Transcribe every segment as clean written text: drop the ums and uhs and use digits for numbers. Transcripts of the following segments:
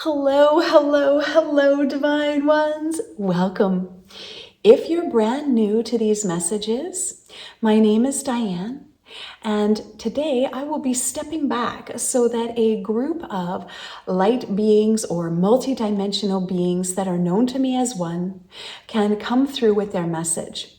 Hello, hello, hello, divine ones. Welcome. If you're brand new to these messages, my name is Diane, and today I will be stepping back so that a group of light beings or multidimensional beings that are known to me as one can come through with their message.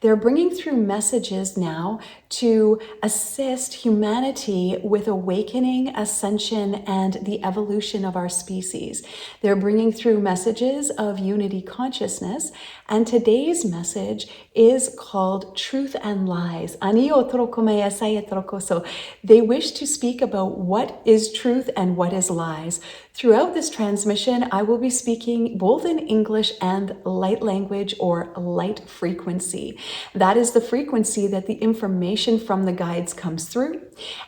They're bringing through messages now to assist humanity with awakening, ascension, and the evolution of our species. They're bringing through messages of unity consciousness, and today's message is called Truth and Lies. So they wish to speak about what is truth and what is lies. Throughout this transmission, I will be speaking both in English and light language or light frequency. That is the frequency that the information from the guides comes through,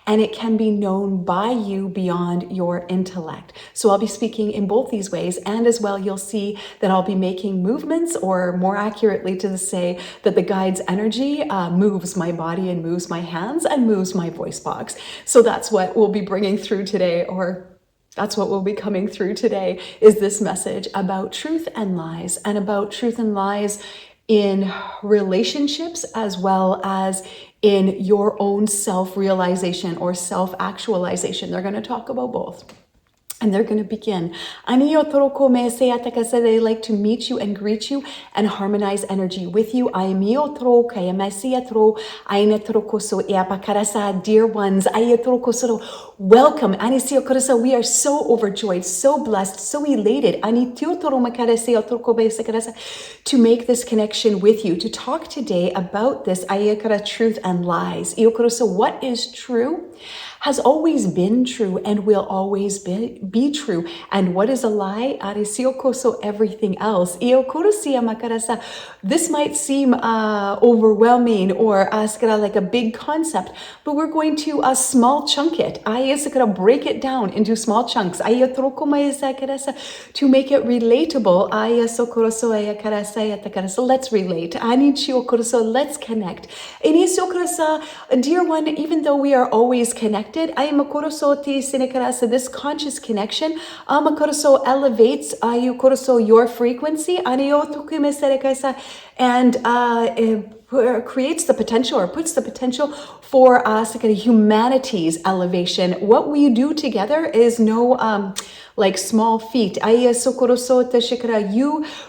and it can be known by you beyond your intellect. So I'll be speaking in both these ways, and as well you'll see that I'll be making movements, or more accurately to say that the guides' energy moves my body and moves my hands and moves my voice box. So that's what we'll be bringing through today, or that's what will be coming through today, is this message about truth and lies, and about truth and lies in relationships as well as in your own self-realization or self-actualization. They're going to talk about both. And they're going to begin. They like to meet you and greet you and harmonize energy with you. Dear ones, welcome. We are so overjoyed, so blessed, so elated to make this connection with you, to talk today about this truth and lies. What is true has always been true and will always be true. And what is a lie? Everything else. This might seem overwhelming or like a big concept, but we're going to small chunk it. Break it down into small chunks to make it relatable. Let's relate. Let's connect. Dear one, even though we are always connected, this conscious connection elevates your frequency and creates the potential, or puts the potential for us humanity's elevation. What we do together is no like small feat. You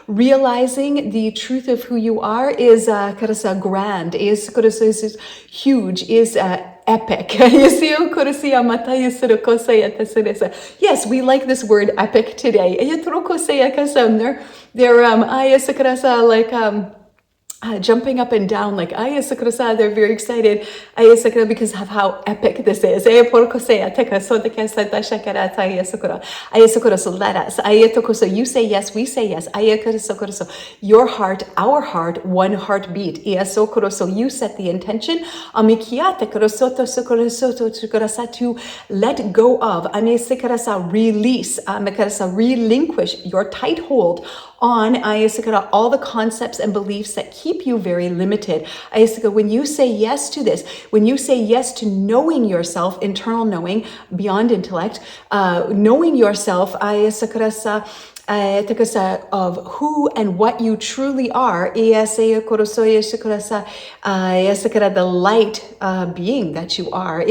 realizing the truth of who you are is grand, is huge, is epic. Yes, we like this word epic today. They're jumping up and down, like they're very excited because of how epic this is. So let us. You say yes, we say yes. Your heart, our heart, one heartbeat. You set the intention to let go of, release, relinquish your tight hold on all the concepts and beliefs that keep you very limited. When you say yes to this, when you say yes to knowing yourself, internal knowing beyond intellect, knowing yourself, of who and what you truly are, the light being that you are.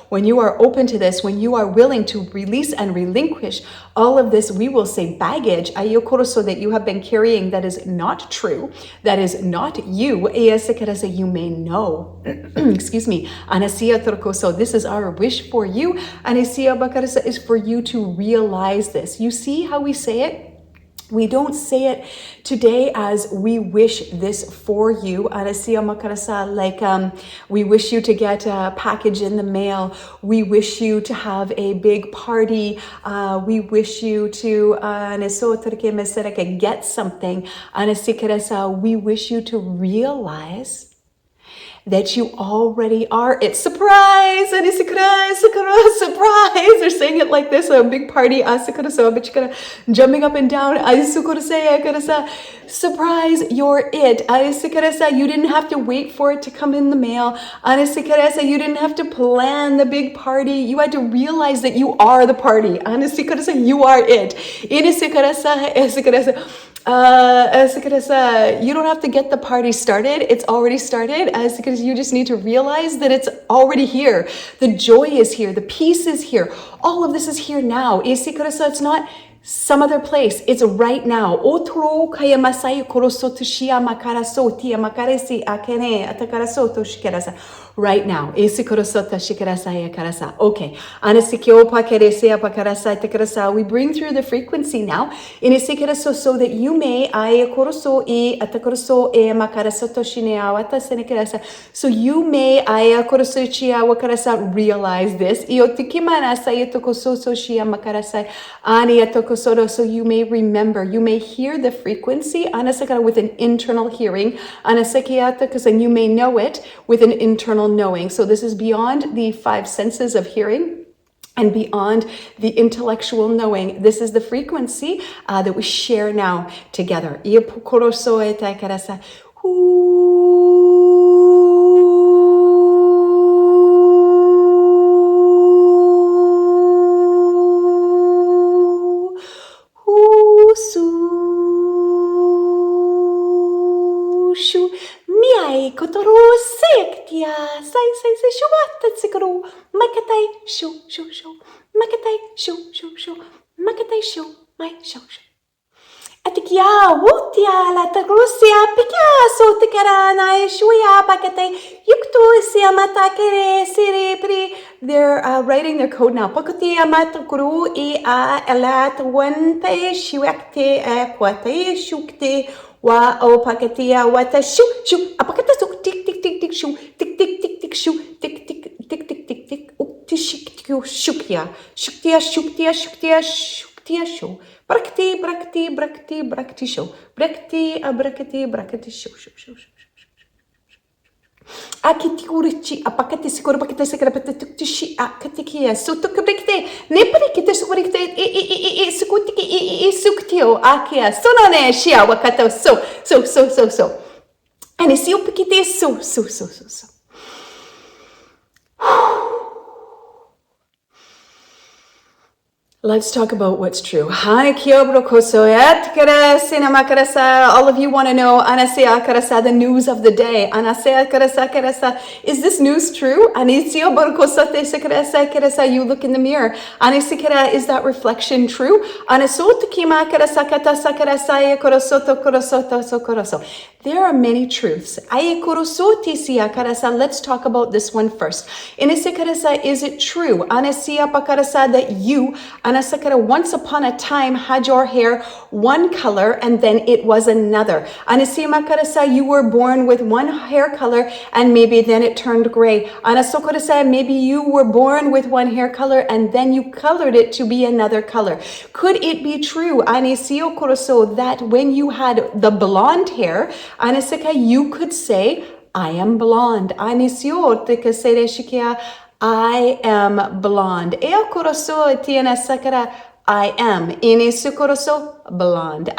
When you are open to this, when you are willing to release and relinquish all of this, we will say baggage, that you have been carrying, that is not true, that is not you, you may know. Excuse me. So this is our wish for you. Is for you to realize this. You see how we say it? We don't say it today as we wish this for you. Like we wish you to get a package in the mail. We wish you to have a big party. We wish you to get something. We wish you to realize that you already are it. Surprise! Surprise! They're saying it like this, a big party. Jumping up and down. Surprise, you're it. You didn't have to wait for it to come in the mail. You didn't have to plan the big party. You had to realize that you are the party. You are it. You don't have to get the party started. It's already started. Because you just need to realize that it's already here. The joy is here. The peace is here. All of this is here now. It's not some other place. It's right now. Otro kaya masai koroso tushia makaraso tia makaresi akene atakaraso toshikirasa. Right now. Okay. We bring through the frequency now. So that you may so you may realize this. So you may remember, you may hear the frequency with an internal hearing, and you may know it with an internal knowing. So this is beyond the 5 senses of hearing and beyond the intellectual knowing. This is the frequency that we share now together. Miai kotoru sektia sai shuata tsikuru makatai shu makatai shu makatai shu mai shu Atikia wutia la tagrosia picasso tikarana shuya pakate yuktu sia matakere siripri. They're writing their code now. Pakutia matakuru a elat wante shuakte quate shukte wa o pakatia wata shu apakata suk tik tik tik tik shu tik tik tik tik shu tik tik tik tik tik tik uktishiktu shukya shuktia shu brakti show brakti show Akitiurichi apakati sikoro pakita sekrapata tuktishi akatikia sutukabrekte neprikite sukurikte sukutiki suktio akia sonone shia wakato so and isi upikite so Let's talk about what's true. All of you want to know the news of the day. Is this news true? You look in the mirror. Is that reflection true? There are many truths. Let's talk about this one first. Is it true that you once upon a time had your hair one color and then it was another? You were born with one hair color and maybe then it turned gray. Maybe you were born with one hair color and then you colored it to be another color. Could it be true that when you had the blonde hair, you could say, I am blonde. I am blonde. I am blonde.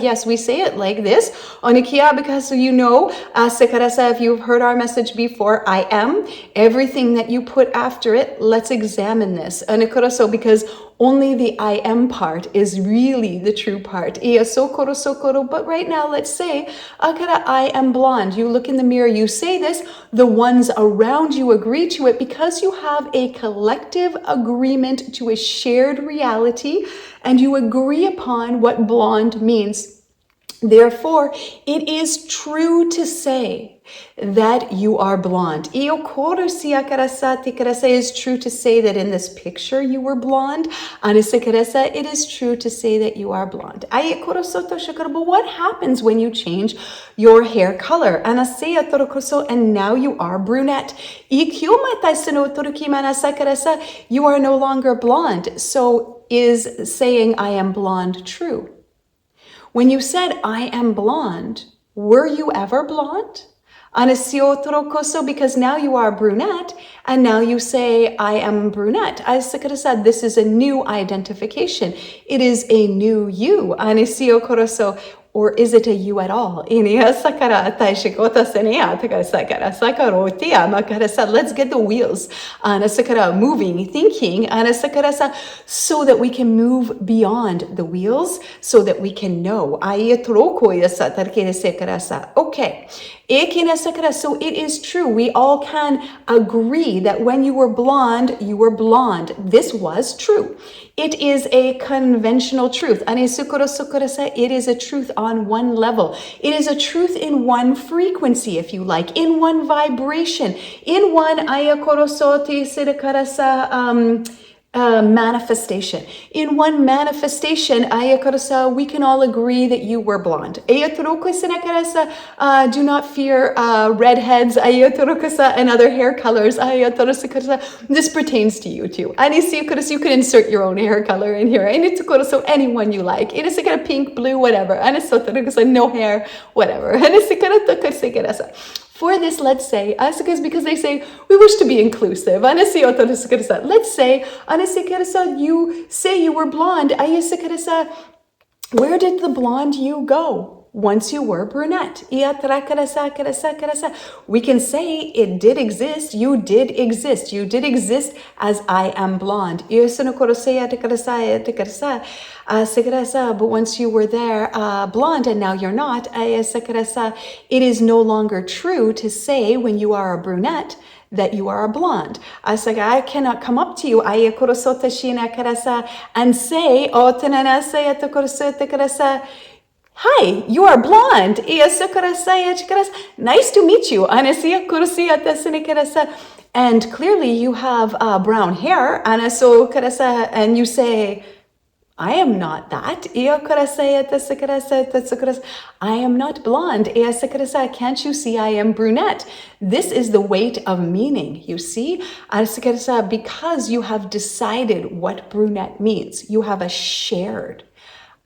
Yes, we say it like this. Because if you've heard our message before, I am. Everything that you put after it, let's examine this. Because only the I am part is really the true part. But right now, let's say, I am blonde. You look in the mirror, you say this, the ones around you agree to it because you have a collective agreement to a shared reality and you agree upon what blonde means. Therefore, it is true to say that you are blonde. It is true to say that in this picture you were blonde. It is true to say that you are blonde. But what happens when you change your hair color? And now you are brunette. You are no longer blonde. So is saying I am blonde true? When you said I am blonde, were you ever blonde? Anisio trokoso, because now you are brunette, and now you say, I am brunette. Asakarasa, this is a new identification. It is a new you. Anisio koroso, or is it a you at all? Let's get the wheels moving, thinking, so that we can move beyond the wheels, so that we can know. Okay. So it is true. We all can agree that when you were blonde, you were blonde. This was true. It is a conventional truth. It is a truth on one level. It is a truth in one frequency, if you like, in one vibration, in one manifestation. In one manifestation, we can all agree that you were blonde. Do not fear redheads and other hair colors. This pertains to you too. You can insert your own hair color in here. So anyone you like. Pink, blue, whatever. No hair, whatever. For this, let's say, because they say, we wish to be inclusive. Let's say, you say you were blonde. Where did the blonde you go? Once you were brunette. We can say it did exist. You did exist. You did exist as I am blonde. But once you were there blonde and now you're not, it is no longer true to say when you are a brunette that you are a blonde. I cannot come up to you and say, hi, you are blonde. Nice to meet you. And clearly you have brown hair. And you say, I am not that. I am not blonde. Can't you see I am brunette? This is the weight of meaning, you see? Because you have decided what brunette means. You have a shared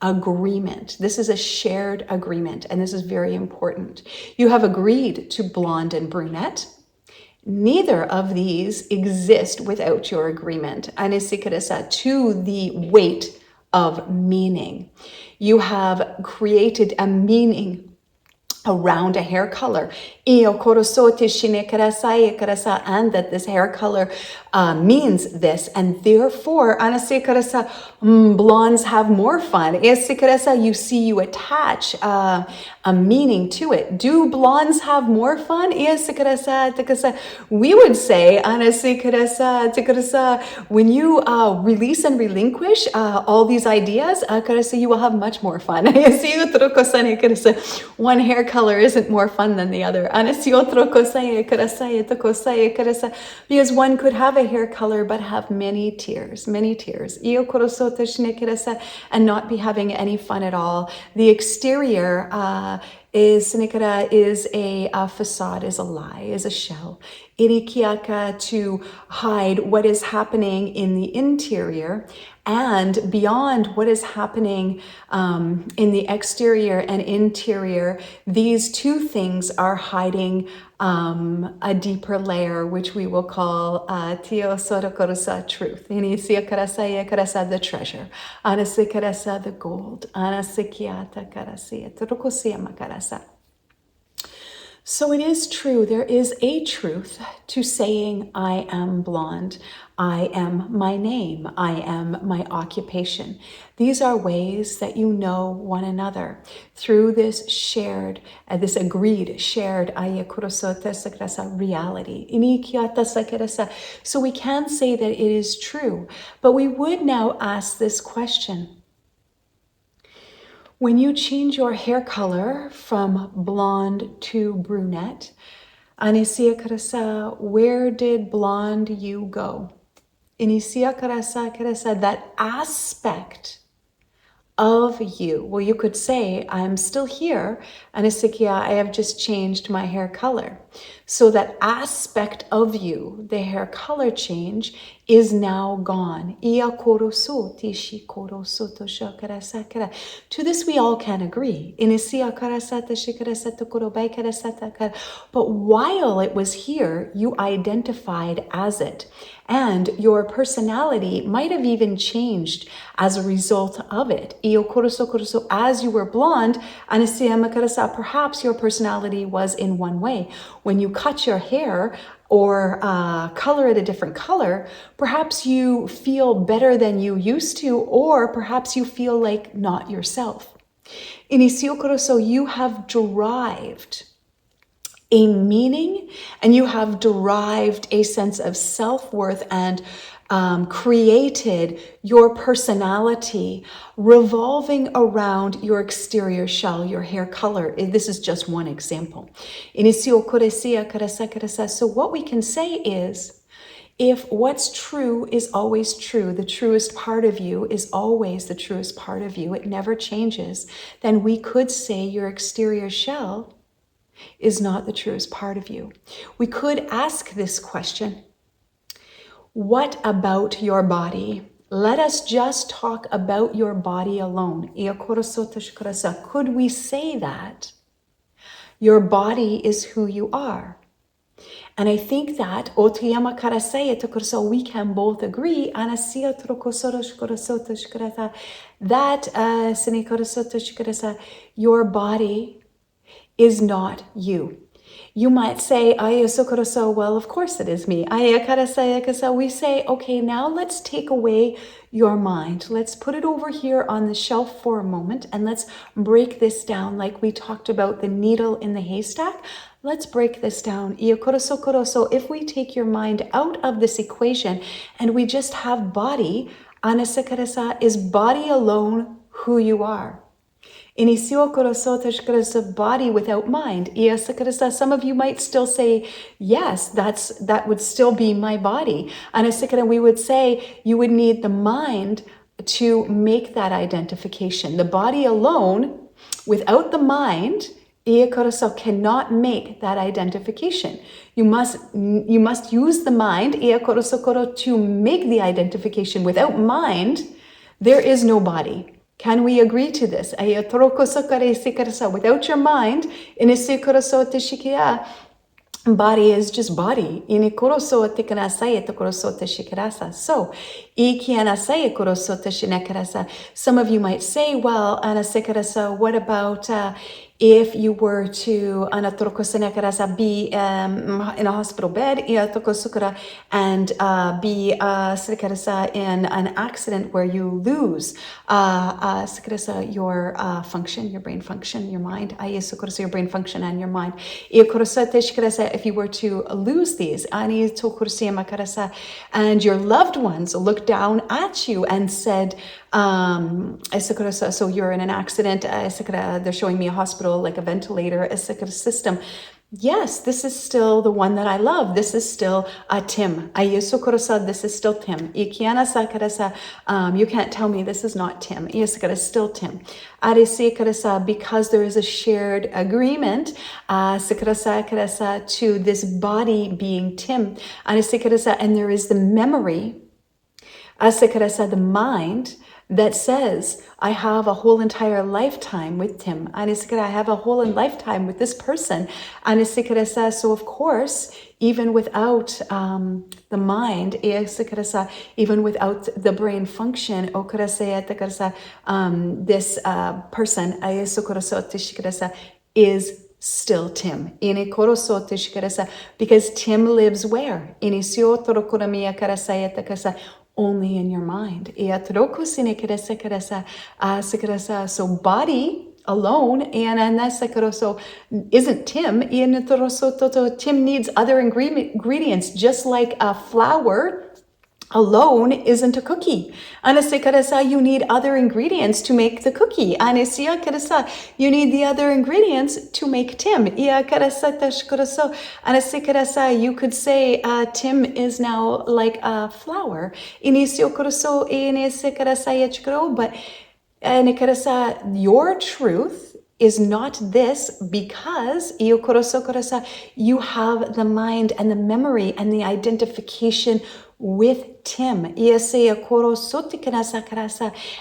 agreement. This is a shared agreement, and this is very important. You have agreed to blonde and brunette. Neither of these exist without your agreement. To the weight of meaning. You have created a meaning around a hair color. And that this hair color means this, and therefore blondes have more fun. You see, you attach a meaning to it. Do blondes have more fun? We would say when you release and relinquish all these ideas, you will have much more fun. One hair color isn't more fun than the other. Because one could have a hair color but have many tears, and not be having any fun at all. The exterior is a facade, is a lie, is a shell. Irikiaka, to hide what is happening in the interior and beyond what is happening in the exterior and interior. These two things are hiding a deeper layer, which we will call Tio Sorokorusa, truth. The treasure. Anasikarasa, the gold. Anasikiata karasi. Turukusiama karasa. So it is true, there is a truth to saying, I am blonde, I am my name, I am my occupation. These are ways that you know one another through this shared, this agreed, shared reality. So we can say that it is true, but we would now ask this question. When you change your hair color from blonde to brunette, where did blonde you go? That aspect of you. Well, you could say, I'm still here, I have just changed my hair color. So that aspect of you, the hair color change, is now gone. To this we all can agree. But while it was here, you identified as it. And your personality might have even changed as a result of it. As you were blonde, perhaps your personality was in one way. When you cut your hair or color it a different color, perhaps you feel better than you used to, or perhaps you feel like not yourself. So you have derived a meaning, and you have derived a sense of self-worth and created your personality revolving around your exterior shell, your hair color. This is just one example. So what we can say is, if what's true is always true, the truest part of you is always the truest part of you, it never changes, then we could say your exterior shell is not the truest part of you. We could ask this question: what about your body? Let us just talk about your body alone. Could we say that your body is who you are? And I think that we can both agree that your body is not you. You might say, well, of course it is me. We say, okay, now let's take away your mind. Let's put it over here on the shelf for a moment, and let's break this down like we talked about the needle in the haystack. Let's break this down. So if we take your mind out of this equation and we just have body, is body alone who you are? Body without mind. Some of you might still say, yes, that would still be my body. And we would say you would need the mind to make that identification. The body alone, without the mind, cannot make that identification. You must use the mind to make the identification. Without mind, there is no body. Can we agree to this? Without your mind, body is just body. So, some of you might say, well, what about if you were to be in a hospital bed and be in an accident where you lose your function, your brain function, your mind, your brain function and your mind. If you were to lose these, and your loved ones looked down at you and said, so you're in an accident, they're showing me a hospital, like a ventilator, a system. Yes, this is still the one that I love. This is still Tim. This is still Tim. You can't tell me this is not Tim. Still Tim. Because there is a shared agreement to this body being Tim. And there is the memory, the mind, that says, I have a whole entire lifetime with Tim. I have a whole lifetime with this person. So of course, even without the mind, even without the brain function, this person is still Tim. Because Tim lives where? Only in your mind. So body alone isn't Tim. Tim needs other ingredients, just like a flour alone isn't a cookie. You need other ingredients to make the cookie. You need the other ingredients to make Tim. You could say Tim is now like a flour. But your truth is not this because you have the mind and the memory and the identification with Tim.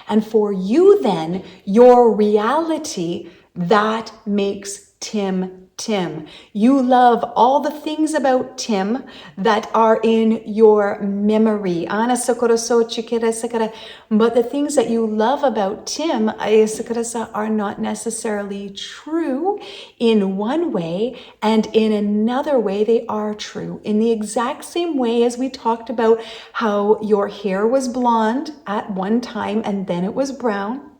And for you then, your reality, that makes Tim Tim. You love all the things about Tim that are in your memory. But the things that you love about Tim are not necessarily true in one way, and in another way they are true. In the exact same way as we talked about how your hair was blonde at one time and then it was brown.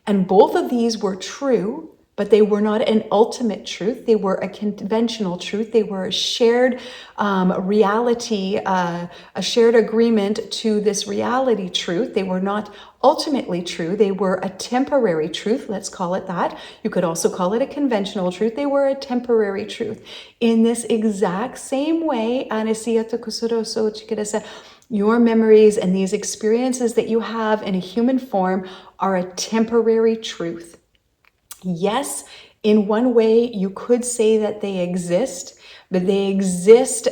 And both of these were true, but they were not an ultimate truth. They were a conventional truth. They were a shared reality, a shared agreement to this reality truth. They were not ultimately true. They were a temporary truth. Let's call it that. You could also call it a conventional truth. They were a temporary truth. In this exact same way, your memories and these experiences that you have in a human form are a temporary truth. Yes, in one way you could say that they exist, but they exist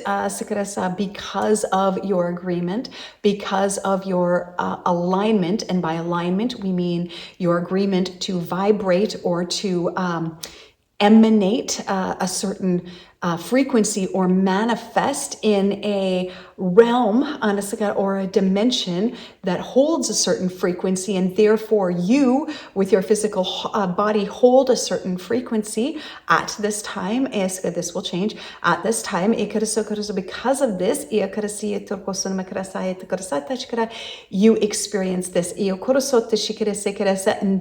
because of your agreement, because of your alignment. And by alignment, we mean your agreement to vibrate or to emanate a certain frequency or manifest in a realm or a dimension that holds a certain frequency, and therefore you with your physical body hold a certain frequency at this time. This will change at this time. Because of this, you experience this, and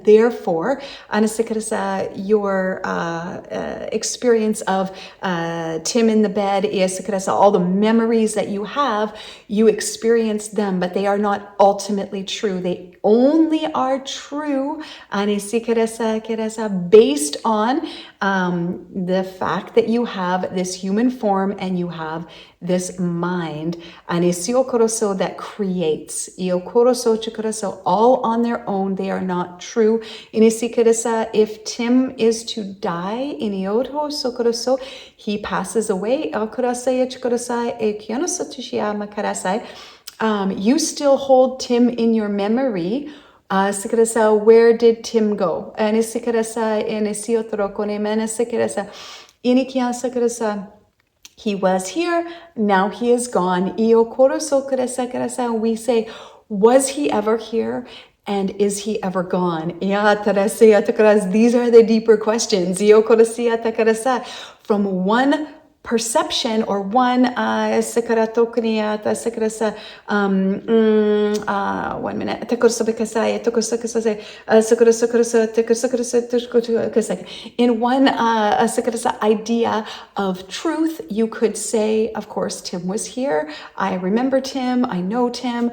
therefore your experience of Tim in the bed, all the memories that you have, you experience them, but they are not ultimately true. They only are true based on the fact that you have this human form and you have this mind that creates. All on their own, they are not true. If Tim is to die, he passes away. You still hold Tim in your memory. Where did Tim go? He was here, now he is gone. We say, was he ever here? And is he ever gone? These are the deeper questions. From one perception or one 1 minute. In one idea of truth, you could say, of course, Tim was here. I remember Tim. I know Tim.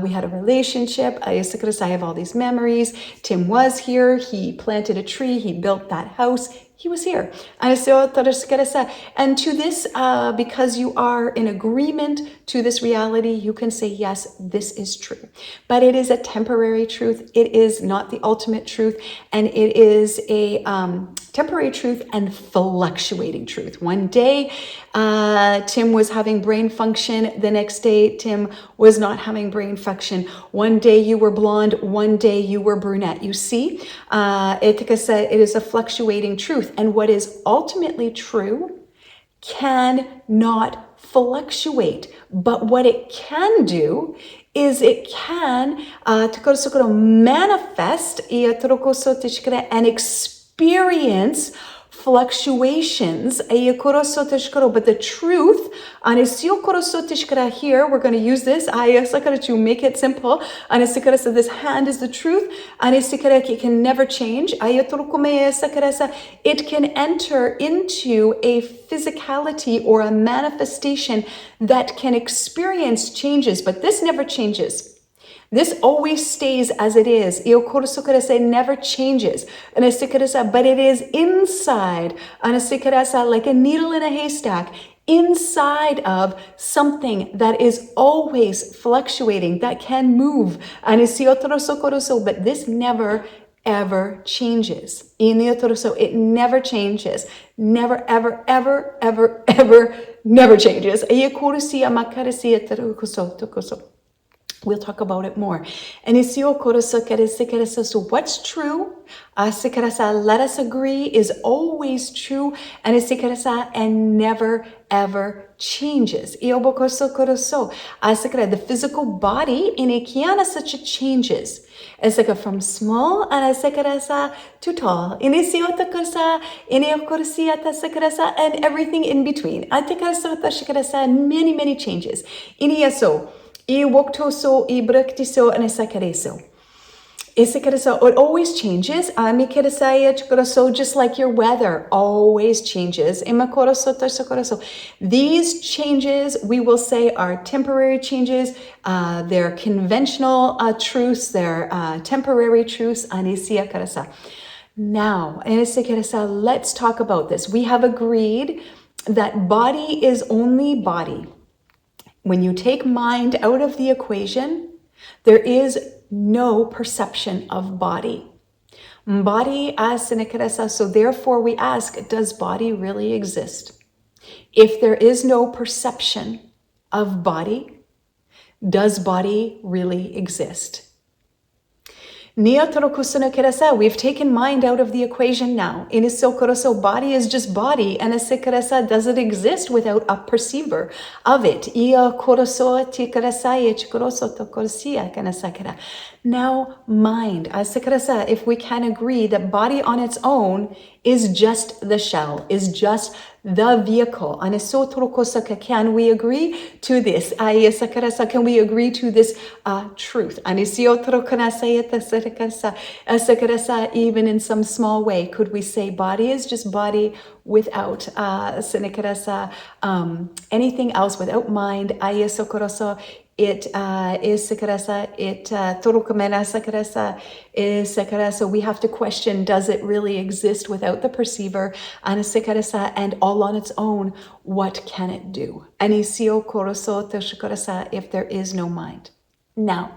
We had a relationship. I have all these memories. Tim was here. He planted a tree. He built that house. He was here. And to this, because you are in agreement to this reality, you can say, yes, this is true. But it is a temporary truth. It is not the ultimate truth. And it is a temporary truth and fluctuating truth. One day, Tim was having brain function. The next day, Tim was not having brain function. One day you were blonde. One day you were brunette. You see, it is a fluctuating truth. And what is ultimately true cannot fluctuate. But what it can do is it can manifest and experience fluctuations. But the truth, here, we're going to use this to make it simple. So this hand is the truth. It can never change. It can enter into a physicality or a manifestation that can experience changes, but this never changes. This always stays as it is. Never changes. But it is inside, like a needle in a haystack, inside of something that is always fluctuating, that can move. But this never ever changes. So it never changes. Never, ever, ever, ever, ever, never changes. We'll talk about it more. And so what's true, let us agree, is always true, and never, ever changes. The physical body in such changes. From small to tall. And everything in between. Many, many changes. I woktoso, I braktiso, and isakareso. It always changes. Just like your weather always changes. These changes, we will say, are temporary changes. They're conventional truths. They're temporary truths. Now, let's talk about this. We have agreed that body is only body. When you take mind out of the equation, there is no perception of body. So therefore we ask, does body really exist? If there is no perception of body, does body really exist? We've taken mind out of the equation now. Body is just body, and does it exist without a perceiver of it? Now, mind. If we can agree that body on its own is just the shell, is just the vehicle. Can we agree to this? Can we agree to this truth? Even in some small way, could we say body is just body without anything else, without mind? It is so we have to question, does it really exist without the perceiver? And all on its own, what can it do? If there is no mind. Now,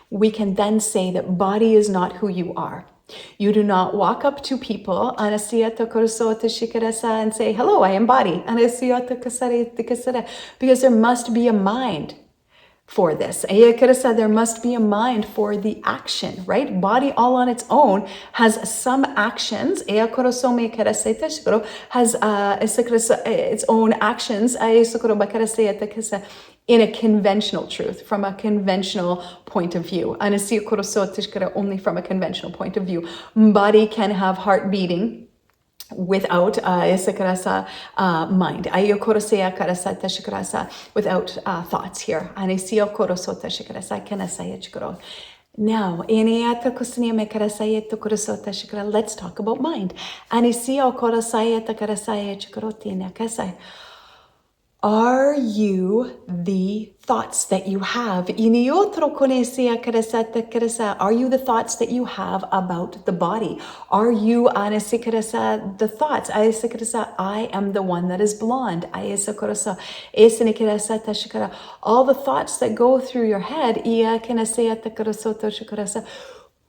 we can then say that body is not who you are. You do not walk up to people and say, hello, I am body. Because there must be a mind for this. There must be a mind for the action, right? Body all on its own has some actions. Has its own actions in a conventional truth, from a conventional point of view. Only from a conventional point of view. Body can have heart beating without mind. Without thoughts here. Now, let's talk about mind. Are you the thoughts that you have? Are you the thoughts that you have about the body? Are you the thoughts? I am the one that is blonde. All the thoughts that go through your head,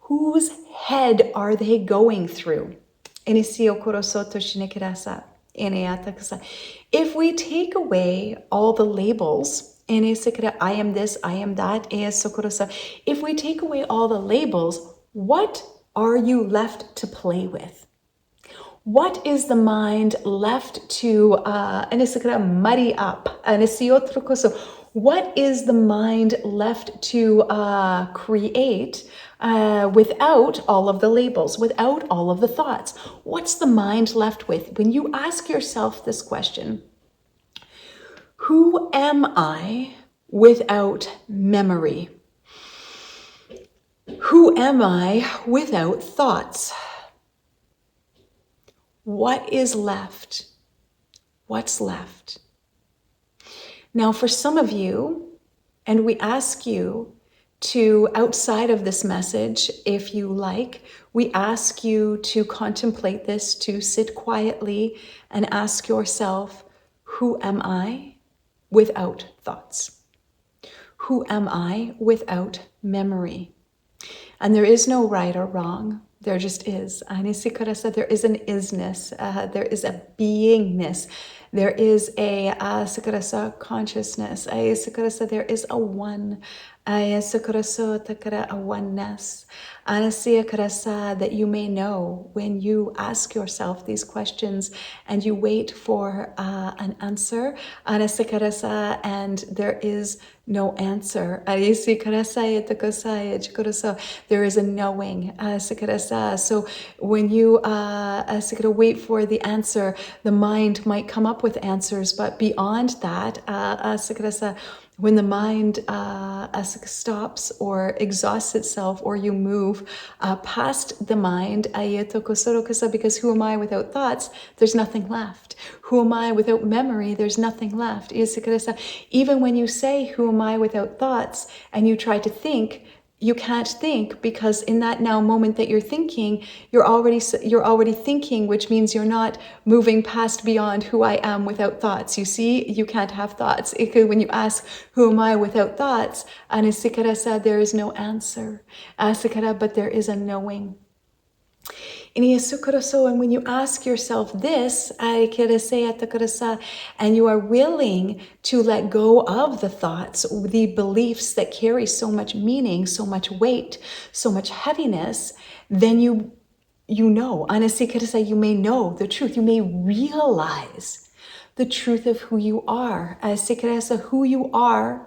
whose head are they going through? If we take away all the labels, I am this, I am that, if we take away all the labels, what are you left to play with? What is the mind left to muddy up? What is the mind left to create without all of the labels, without all of the thoughts? What's the mind left with? When you ask yourself this question, who am I without memory? Who am I without thoughts? What is left? What's left? Now, for some of you, and we ask you to, outside of this message, if you like, we ask you to contemplate this, to sit quietly and ask yourself, who am I without thoughts? Who am I without memory? And there is no right or wrong. There just is. Anisikarasa, there is an isness. There is a beingness. There is a sakarasa consciousness. Sakarasa, there is a one. Sakarasa takara, a oneness. Anasiya karasa, that you may know when you ask yourself these questions and you wait for an answer. Anasikarasa, and there is no answer. There is a knowing. So when you wait for the answer, the mind might come up with answers, but beyond that, when the mind stops or exhausts itself, or you move past the mind, because who am I without thoughts? There's nothing left. Who am I without memory? There's nothing left. Even when you say, who am I without thoughts, and you try to think, you can't think, because in that now moment that you're thinking, you're already thinking, which means you're not moving past beyond who I am without thoughts. You see, you can't have thoughts. When you ask, who am I without thoughts? Anisikara, there is no answer. Asikara, but there is a knowing. And when you ask yourself this, and you are willing to let go of the thoughts, the beliefs that carry so much meaning, so much weight, so much heaviness, then you know, you may know the truth. You may realize the truth of who you are. Who you are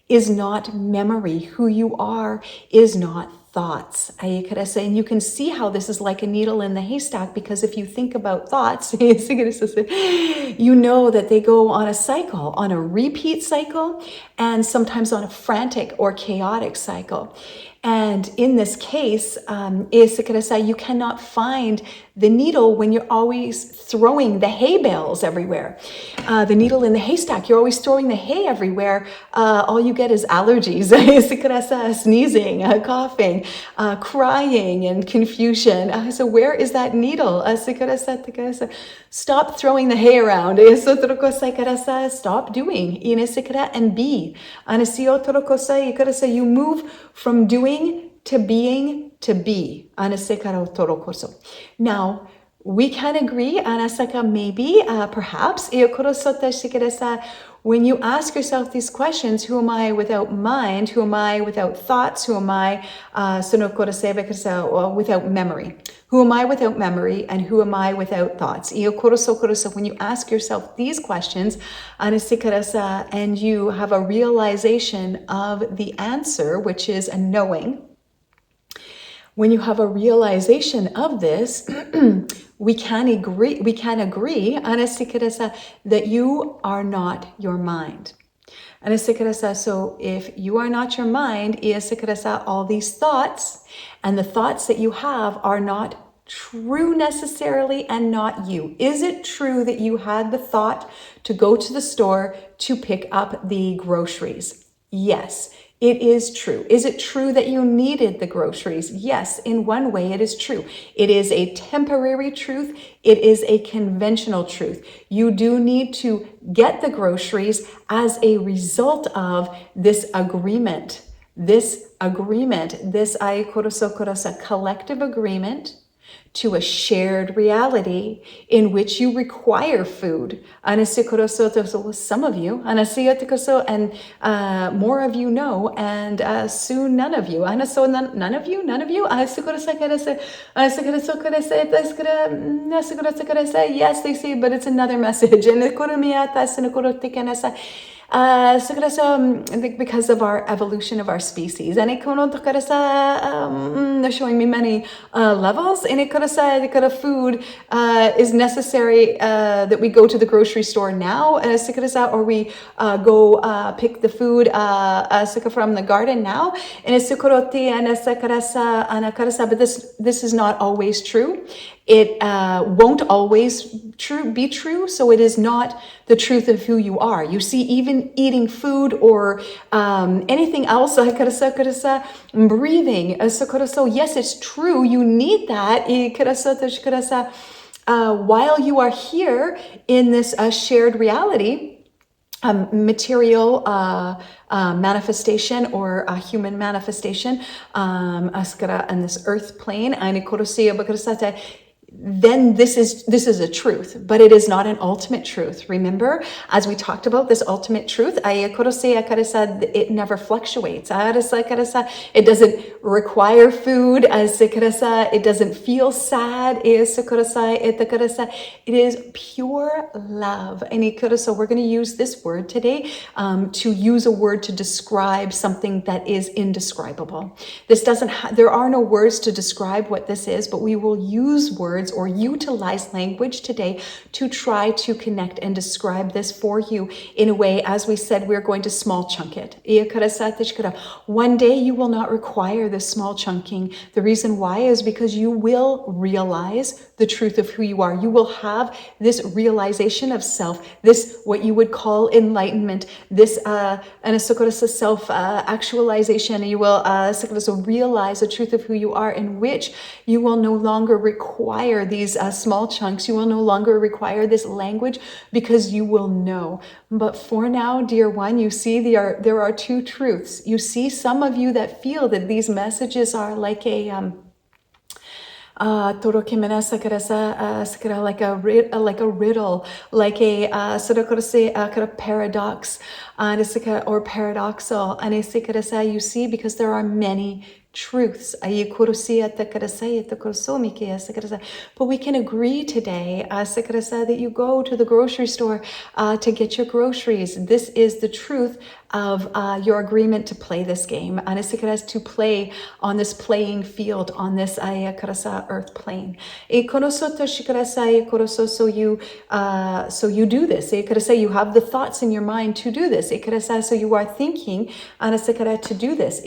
is not memory. Who you are is not thoughts. And you can see how this is like a needle in the haystack, because if you think about thoughts, you know that they go on a cycle, on a repeat cycle, and sometimes on a frantic or chaotic cycle. And in this case, you cannot find the needle when you're always throwing the hay bales everywhere. The needle in the haystack, you're always throwing the hay everywhere. All you get is allergies, sneezing, coughing, crying, and confusion. So where is that needle? Stop throwing the hay around. Stop doing. And be. You move from doing to being to be. Now, we can agree, maybe, perhaps, when you ask yourself these questions, who am I without mind? Who am I without thoughts? Who am I without memory? Who am I without memory, and who am I without thoughts? When you ask yourself these questions, and you have a realization of the answer, which is a knowing, when you have a realization of this, we can agree, that you are not your mind. So if you are not your mind, all these thoughts and the thoughts that you have are not true necessarily, and not you. Is it true that you had the thought to go to the store to pick up the groceries? Yes. It is true. Is it true that you needed the groceries? Yes, in one way it is true. It is a temporary truth. It is a conventional truth. You do need to get the groceries as a result of this agreement. This collective agreement to a shared reality in which you require food. Some of you, and more of you know, and soon none of you. None of you. Yes, they say, but it's another message. Because of our evolution of our species, and showing me many levels. And food is necessary, that we go to the grocery store now, or we go pick the food from the garden now. But this is not always true. It won't always be true, so it is not the truth of who you are. You see, even eating food or anything else, breathing, yes, it's true, you need that. While you are here in this shared reality, material manifestation or a human manifestation on this earth plane, then this is a truth, but it is not an ultimate truth. Remember, as we talked about this ultimate truth, it never fluctuates. It doesn't require food. It doesn't feel sad. It is pure love. So we're going to use this word today to use a word to describe something that is indescribable. This doesn't. There are no words to describe what this is, but we will use words or utilize language today to try to connect and describe this for you in a way. As we said, we're going to small chunk it. One day you will not require this small chunking. The reason why is because you will realize the truth of who you are. You will have this realization of self, this what you would call enlightenment, this self-actualization. You will realize the truth of who you are, in which you will no longer require these small chunks. You will no longer require this language, because you will know. But for now, dear one, you see there are two truths. You see, some of you that feel that these messages are like a like a riddle, like a kind of paradox, or paradoxal. And you see, because there are many truths. But we can agree today that you go to the grocery store to get your groceries. This is the truth of your agreement to play this game, and to play on this playing field, on this earth plane. So you do this. You have the thoughts in your mind to do this. So you are thinking to do this.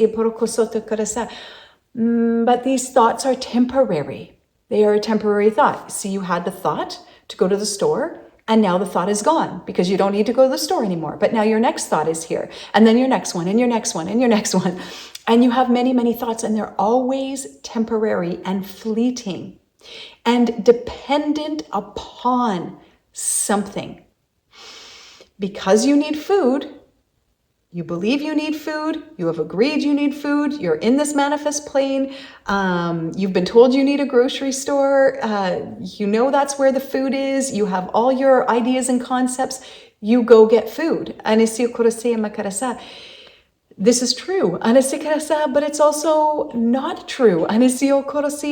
But these thoughts are temporary. They are a temporary thought. See, you had the thought to go to the store, and now the thought is gone because you don't need to go to the store anymore. But now your next thought is here, and then your next one, and your next one, and your next one. And you have many, many thoughts, and they're always temporary and fleeting and dependent upon something. Because you need food, you believe you need food, you have agreed you need food, you're in this manifest plane, you've been told you need a grocery store, you know that's where the food is, you have all your ideas and concepts, you go get food. This is true, but it's also not true, because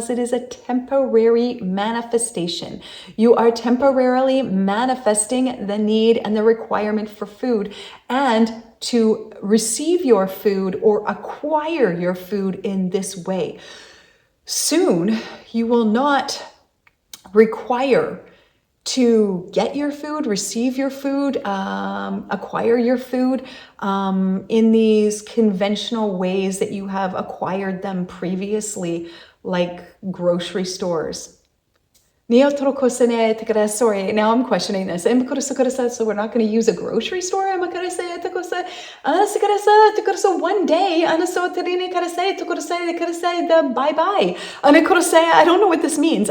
it is a temporary manifestation. You are temporarily manifesting the need and the requirement for food, and to receive your food or acquire your food in this way. Soon, you will not require to get your food, receive your food, acquire your food in these conventional ways that you have acquired them previously, like grocery stores. Sorry, now I'm questioning this. So we're not going to use a grocery store? So one day, bye-bye. I don't know what this means.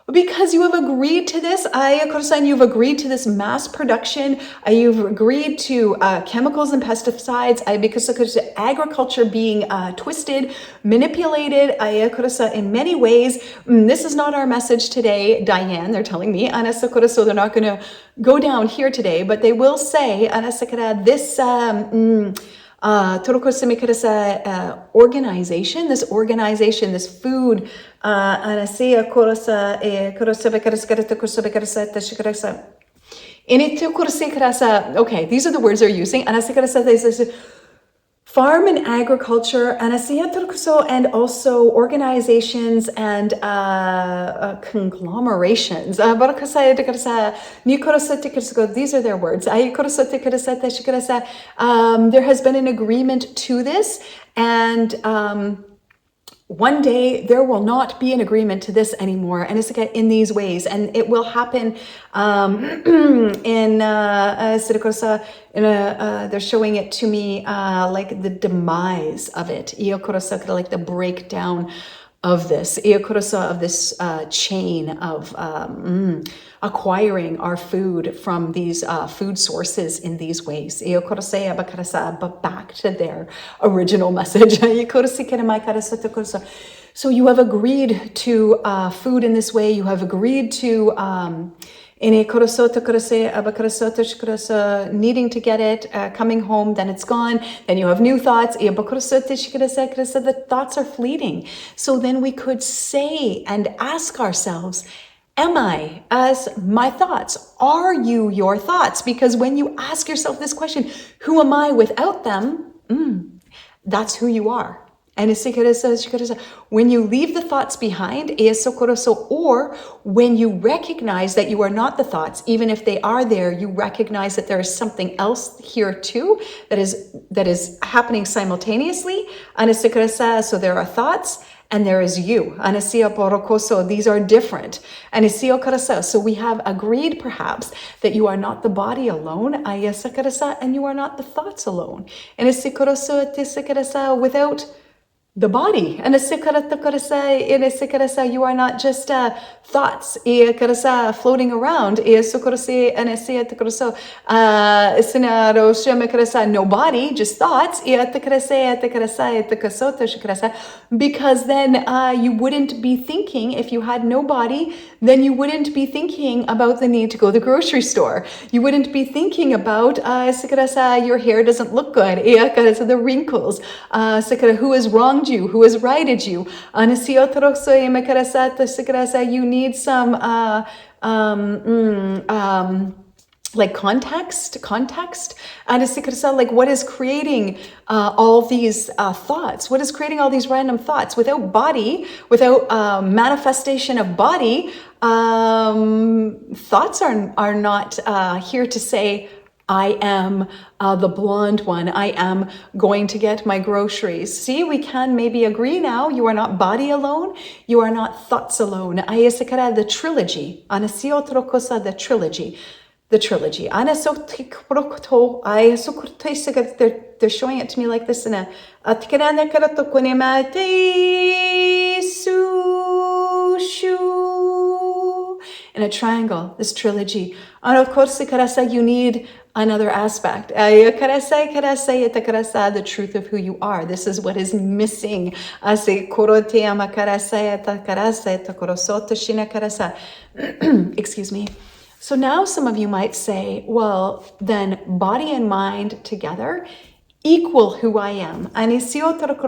Because you have agreed to this, you've agreed to this mass production, you've agreed to chemicals and pesticides, because agriculture being twisted, manipulated, in many ways. This is not our message today, Diane, they're telling me, so they're not going to go down here today, but they will say, this organization, this food, okay, these are the words they're using. Farm and agriculture, and also organizations and conglomerations. These are their words. There has been an agreement to this, and one day there will not be an agreement to this anymore, and it's in these ways, and it will happen they're showing it to me like the demise of it, like the breakdown of this, of this chain of acquiring our food from these food sources in these ways. But back to their original message. So you have agreed to food in this way. You have agreed to needing to get it, coming home, then it's gone, then you have new thoughts. The thoughts are fleeting. So then we could say and ask ourselves, am I as my thoughts? Are you your thoughts? Because when you ask yourself this question, who am I without them? That's who you are. And when you leave the thoughts behind, or when you recognize that you are not the thoughts, even if they are there, you recognize that there is something else here too that is happening simultaneously. So there are thoughts and there is you. These are different. So we have agreed perhaps that you are not the body alone, and you are not the thoughts alone. And without the body. And you are not just thoughts floating around. No body, just thoughts. Because then you wouldn't be thinking, if you had no body, then you wouldn't be thinking about the need to go to the grocery store. You wouldn't be thinking about your hair doesn't look good, the wrinkles, who has wronged you, who has righted you. You need some like context, and like what is creating all these thoughts? What is creating all these random thoughts? Without body, without manifestation of body, thoughts are not here to say, I am the blonde one. I am going to get my groceries. See, we can maybe agree now. You are not body alone. You are not thoughts alone. The trilogy. The trilogy. The trilogy. They're showing it to me like this in a triangle, this trilogy. And of course, you need another aspect. The truth of who you are. This is what is missing. Excuse me. So now some of you might say, well, then body and mind together equal who I am.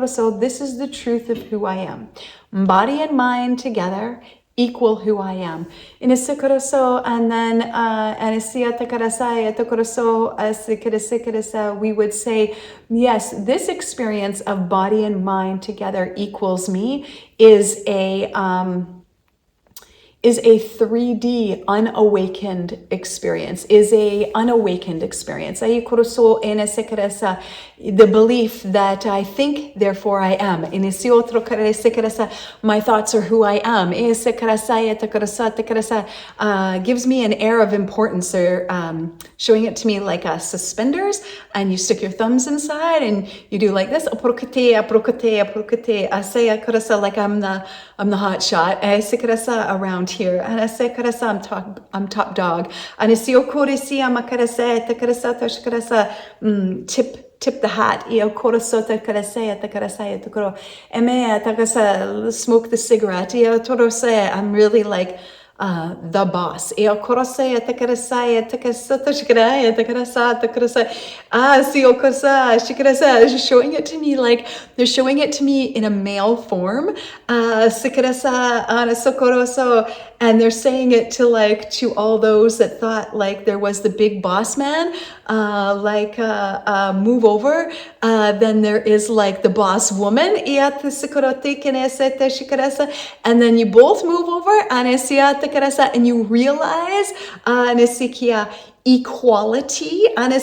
So this is the truth of who I am. Body and mind together equal who I am. And then we would say, yes, this experience of body and mind together equals me is a 3D unawakened experience, is a unawakened experience. The belief that I think, therefore I am. My thoughts are who I am. Gives me an air of importance. They're showing it to me like suspenders, and you stick your thumbs inside and you do like this. Like I'm the hot shot. Around here. I'm top dog. Tip the hat. Smoke the cigarette. I'm really like the boss. She's showing it to me like they're showing it to me in a male form. And they're saying it to all those that thought like there was the big boss man, move over. Then there is like the boss woman, and then you both move over, and you realize equality, and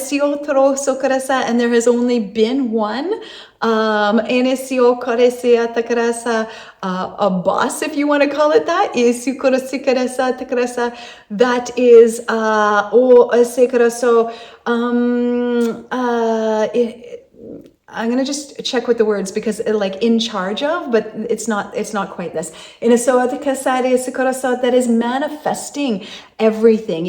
there has only been one. A boss, if you want to call it that, that is I'm going to just check with the words because like in charge of, but it's not quite this. In a so that is manifesting everything.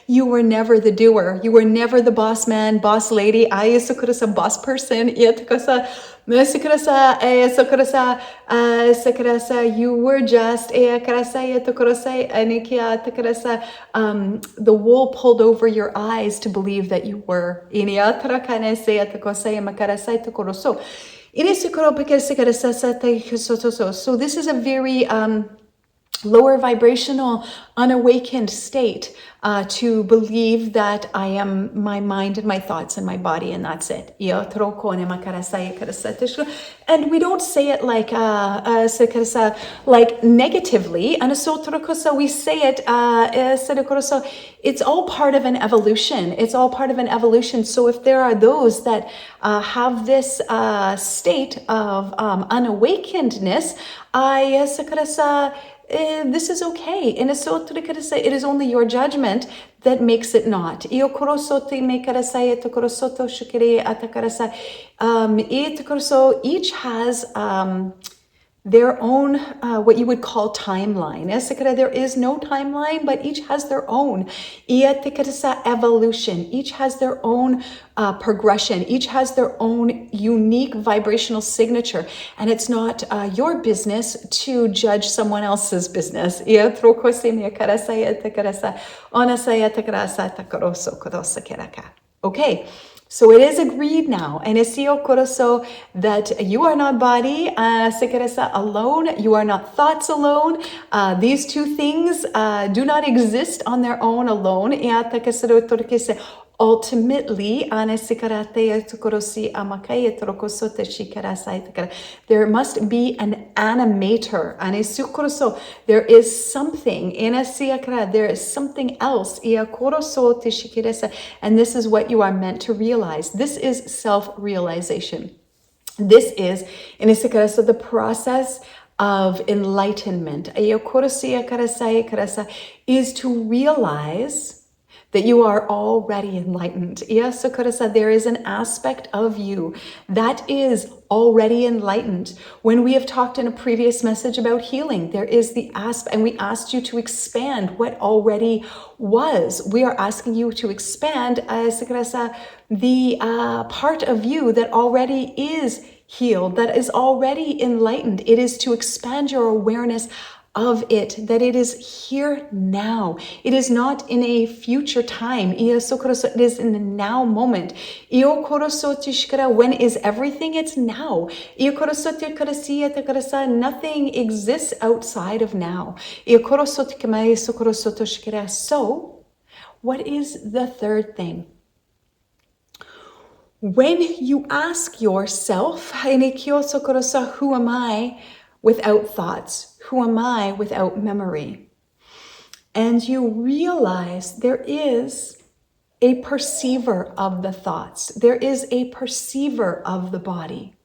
You were never the doer. You were never the boss man, boss lady. Boss person. You were just the wool pulled over your eyes to believe that you were. So this is a very lower vibrational, unawakened state to believe that I am my mind and my thoughts and my body, and that's it. And we don't say it like negatively. And so we say it. It's all part of an evolution. It's all part of an evolution. So if there are those that have this state of unawakenedness, this is okay. It is only your judgment that makes it not. Each has their own, what you would call timeline. There is no timeline, but each has their own evolution. Each has their own progression. Each has their own unique vibrational signature. And it's not your business to judge someone else's business. Okay. So it is agreed now, and that you are not body alone, you are not thoughts alone. These two things do not exist on their own alone. Ultimately, there must be an animator. There is something, there is something else. And this is what you are meant to realize. This is self-realization. This is, the process of enlightenment. Is to realize that you are already enlightened. There is an aspect of you that is already enlightened. When we have talked in a previous message about healing, there is the aspect, and we asked you to expand what already was. We are asking you to expand the part of you that already is healed, that is already enlightened. It is to expand your awareness of it, that it is here now. It is not in a future time. It is in the now moment. When is everything? It's now. Nothing exists outside of now. So, what is the third thing? When you ask yourself, who am I without thoughts? Who am I without memory? And you realize there is a perceiver of the thoughts. There is a perceiver of the body.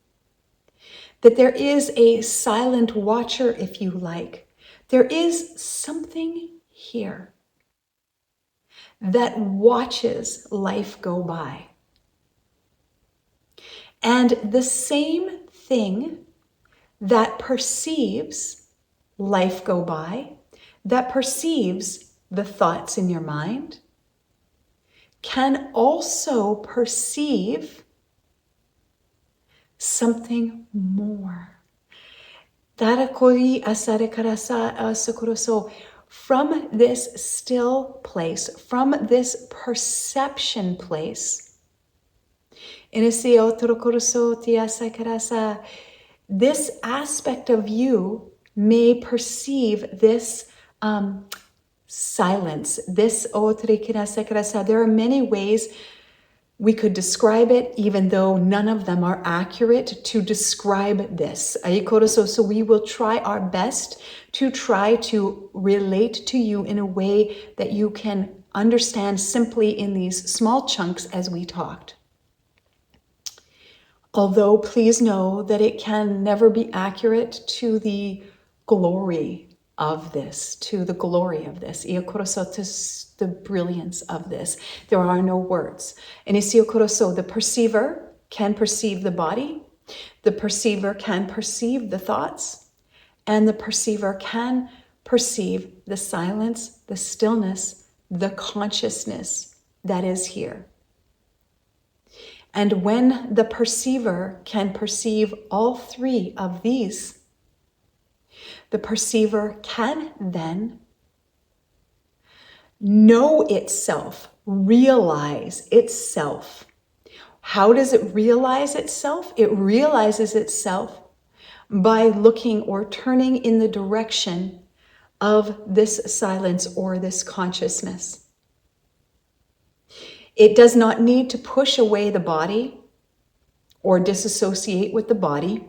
That there is a silent watcher, if you like. There is something here that watches life go by. And the same thing that perceives life go by, that perceives the thoughts in your mind, can also perceive something more. So from this still place, from this perception place, this aspect of you may perceive this silence, this there are many ways we could describe it, even though none of them are accurate to describe this. So we will try our best to try to relate to you in a way that you can understand simply in these small chunks as we talked. Although please know that it can never be accurate to the glory of this, to the glory of this, to the brilliance of this. There are no words. And the perceiver can perceive the body, the perceiver can perceive the thoughts, and the perceiver can perceive the silence, the stillness, the consciousness that is here. And when the perceiver can perceive all three of these, the perceiver can then know itself, realize itself. How does it realize itself? It realizes itself by looking or turning in the direction of this silence or this consciousness. It does not need to push away the body or disassociate with the body.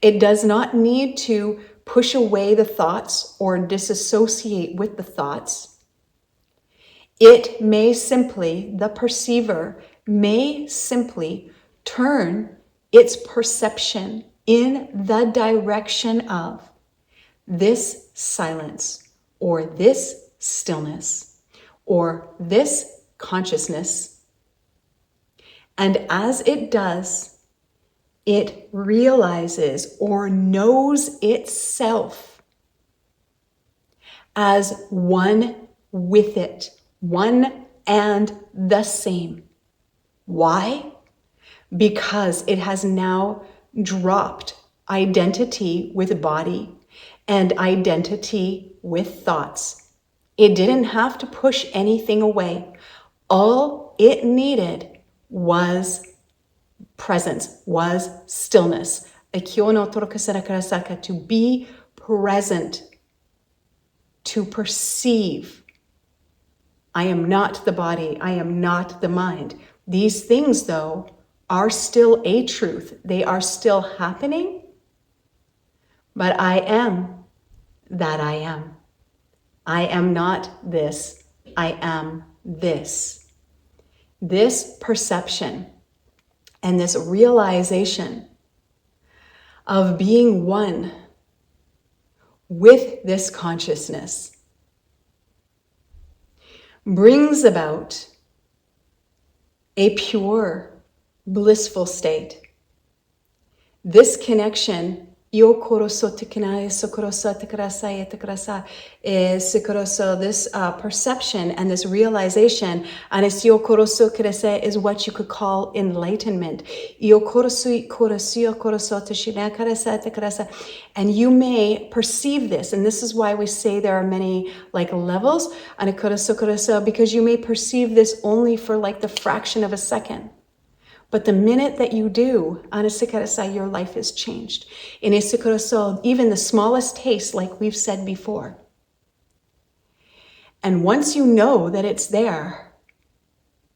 It does not need to push away the thoughts or disassociate with the thoughts. It may simply, the perceiver may simply turn its perception in the direction of this silence or this stillness or this consciousness. And as it does, it realizes or knows itself as one with it, one and the same. Why? Because it has now dropped identity with body and identity with thoughts. It didn't have to push anything away. All it needed was presence, was stillness. To be present, to perceive. I am not the body. I am not the mind. These things, though, are still a truth. They are still happening, but I am that I am. I am not this. I am this. This perception and this realization of being one with this consciousness brings about a pure, blissful state. This connection, this perception and this realization, is what you could call enlightenment. And you may perceive this, and this is why we say there are many levels, because you may perceive this only for the fraction of a second. But the minute that you do, your life is changed. In even the smallest taste, like we've said before. And once you know that it's there,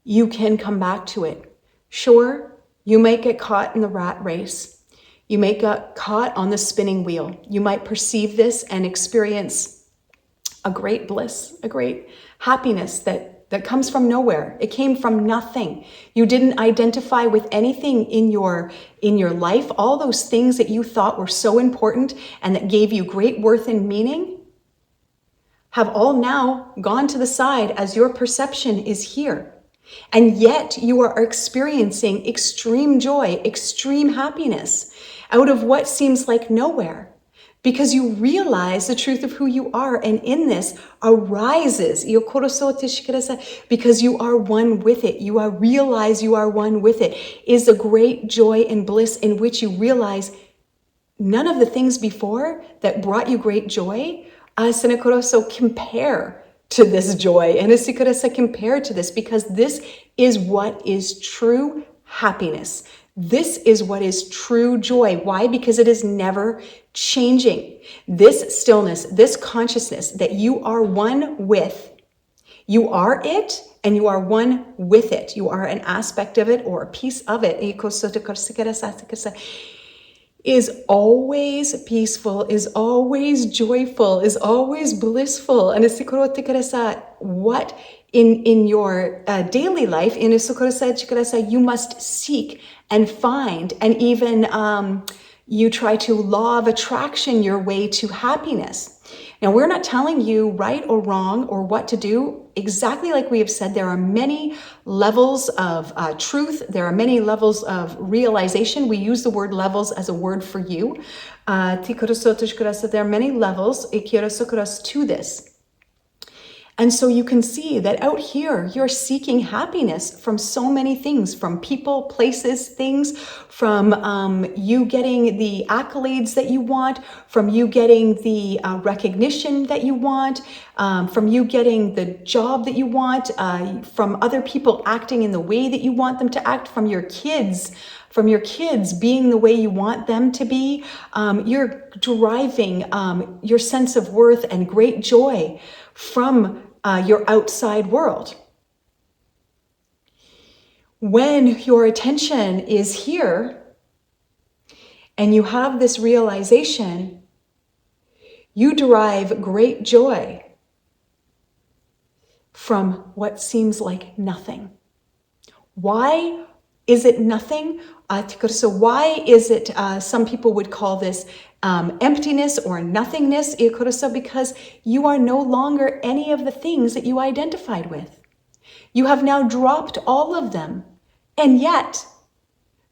you can come back to it. Sure, you might get caught in the rat race. You might get caught on the spinning wheel. You might perceive this and experience a great bliss, a great happiness that comes from nowhere. It came from nothing. You didn't identify with anything in your life. All those things that you thought were so important and that gave you great worth and meaning have all now gone to the side as your perception is here. And yet you are experiencing extreme joy, extreme happiness out of what seems like nowhere. Because you realize the truth of who you are, and in this arises, because you are one with it, realize you are one with it, is a great joy and bliss in which you realize none of the things before that brought you great joy, compare to this joy, and compare to this, because this is what is true happiness. This is what is true joy. Why? Because it is never changing. This stillness, this consciousness that you are one with, you are it and you are one with it. You are an aspect of it or a piece of it. Is always peaceful, is always joyful, is always blissful. And what in your daily life, you must seek and find, and even you try to law of attraction your way to happiness. Now, we're not telling you right or wrong or what to do. Exactly like we have said, there are many levels of truth. There are many levels of realization. We use the word levels as a word for you. There are many levels to this. And so you can see that out here, you're seeking happiness from so many things, from people, places, things, from you getting the accolades that you want, from you getting the recognition that you want, from you getting the job that you want, from other people acting in the way that you want them to act, from your kids being the way you want them to be. You're deriving your sense of worth and great joy from your outside world. When your attention is here and you have this realization, you derive great joy from what seems like nothing. Why is it nothing? So why is it, some people would call this emptiness or nothingness? Because you are no longer any of the things that you identified with. You have now dropped all of them. And yet,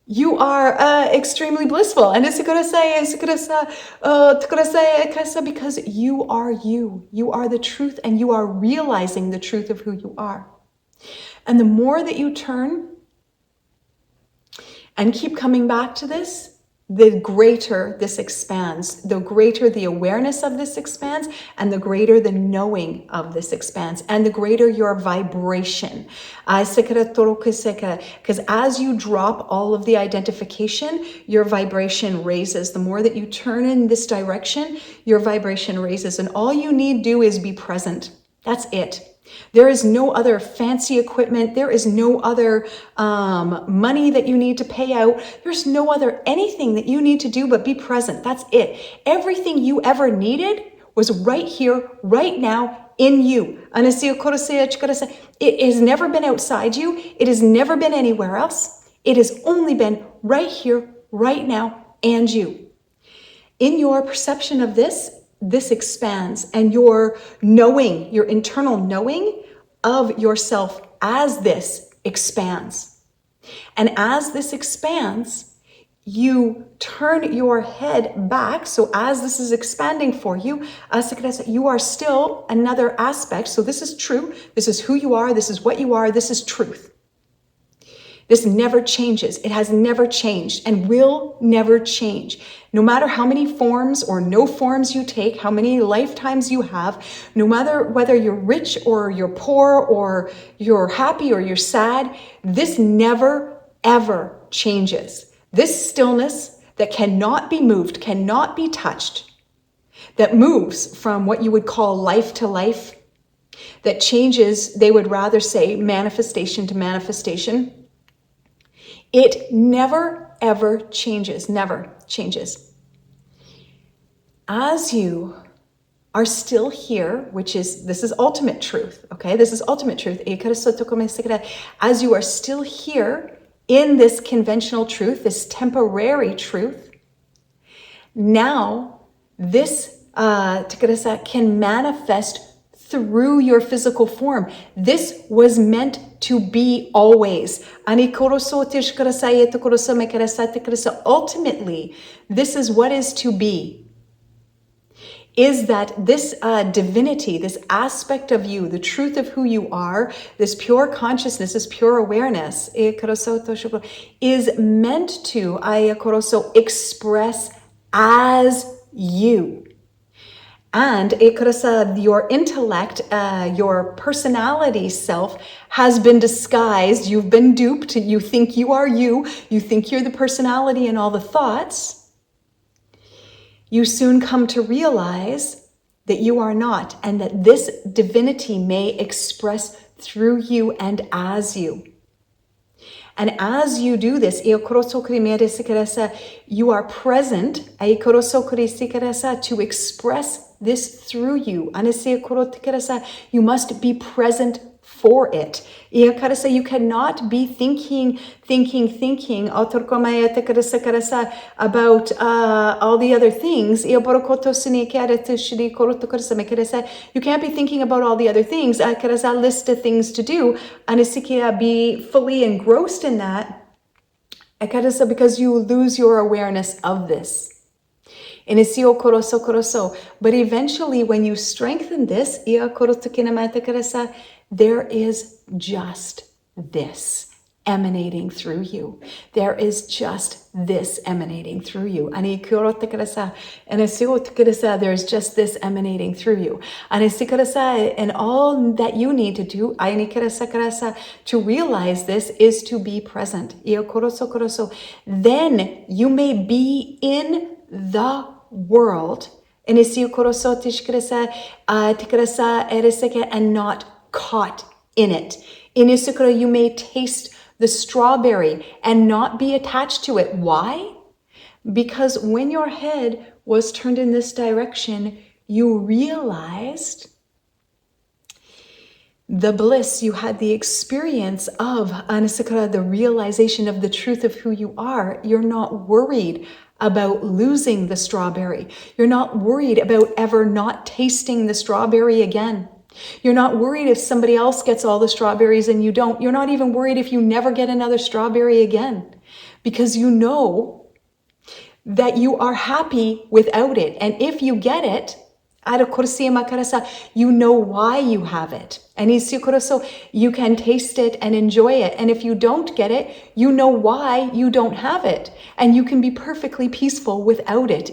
you are extremely blissful. And because you are you. You are the truth, and you are realizing the truth of who you are. And the more that you turn and keep coming back to this, the greater this expands, the greater the awareness of this expands, and the greater the knowing of this expands, and the greater your vibration. Because as you drop all of the identification, your vibration raises. The more that you turn in this direction, your vibration raises. And all you need do is be present. That's it. There is no other fancy equipment. There is no other money that you need to pay out. There's no other anything that you need to do but be present. That's it. Everything you ever needed was right here, right now, in you. It has never been outside you. It has never been anywhere else. It has only been right here, right now, and you. In your perception of this expands, and your knowing, your internal knowing of yourself as this expands. And as this expands, you turn your head back. So as this is expanding for you, you are still another aspect. So this is true. This is who you are. This is what you are. This is truth. This never changes. It has never changed and will never change. No matter how many forms or no forms you take, how many lifetimes you have, no matter whether you're rich or you're poor or you're happy or you're sad, this never, ever changes. This stillness that cannot be moved, cannot be touched, that moves from what you would call life to life, that changes, they would rather say manifestation to manifestation. It never, ever changes, never changes. As you are still here, this is ultimate truth, okay? This is ultimate truth. As you are still here in this conventional truth, this temporary truth, now this can manifest through your physical form. This was meant to be always. Ultimately, this is what is to be. Is that this divinity, this aspect of you, the truth of who you are, this pure consciousness, this pure awareness, is meant to express as you. And your intellect, your personality self has been disguised. You've been duped. You think you are you. You think you're the personality and all the thoughts. You soon come to realize that you are not, and that this divinity may express through you and as you. And as you do this, you are present to express this through you. You must be present for it. You cannot be thinking about all the other things. You can't be thinking about all the other things. List of things to do. And be fully engrossed in that. Because you lose your awareness of this. But eventually, when you strengthen this, there is just this emanating through you. There is just this emanating through you. And there's just this emanating through you. And all that you need to do to realize this is to be present. Then you may be in the world and not caught in it. You may taste the strawberry and not be attached to it. Why? Because when your head was turned in this direction, you realized the bliss, you had the experience of the realization of the truth of who you are. You're not worried about losing the strawberry. You're not worried about ever not tasting the strawberry again. You're not worried if somebody else gets all the strawberries and you don't. You're not even worried if you never get another strawberry again, because you know that you are happy without it. And if you get it, you know why you have it. And you can taste it and enjoy it. And if you don't get it, you know why you don't have it. And you can be perfectly peaceful without it.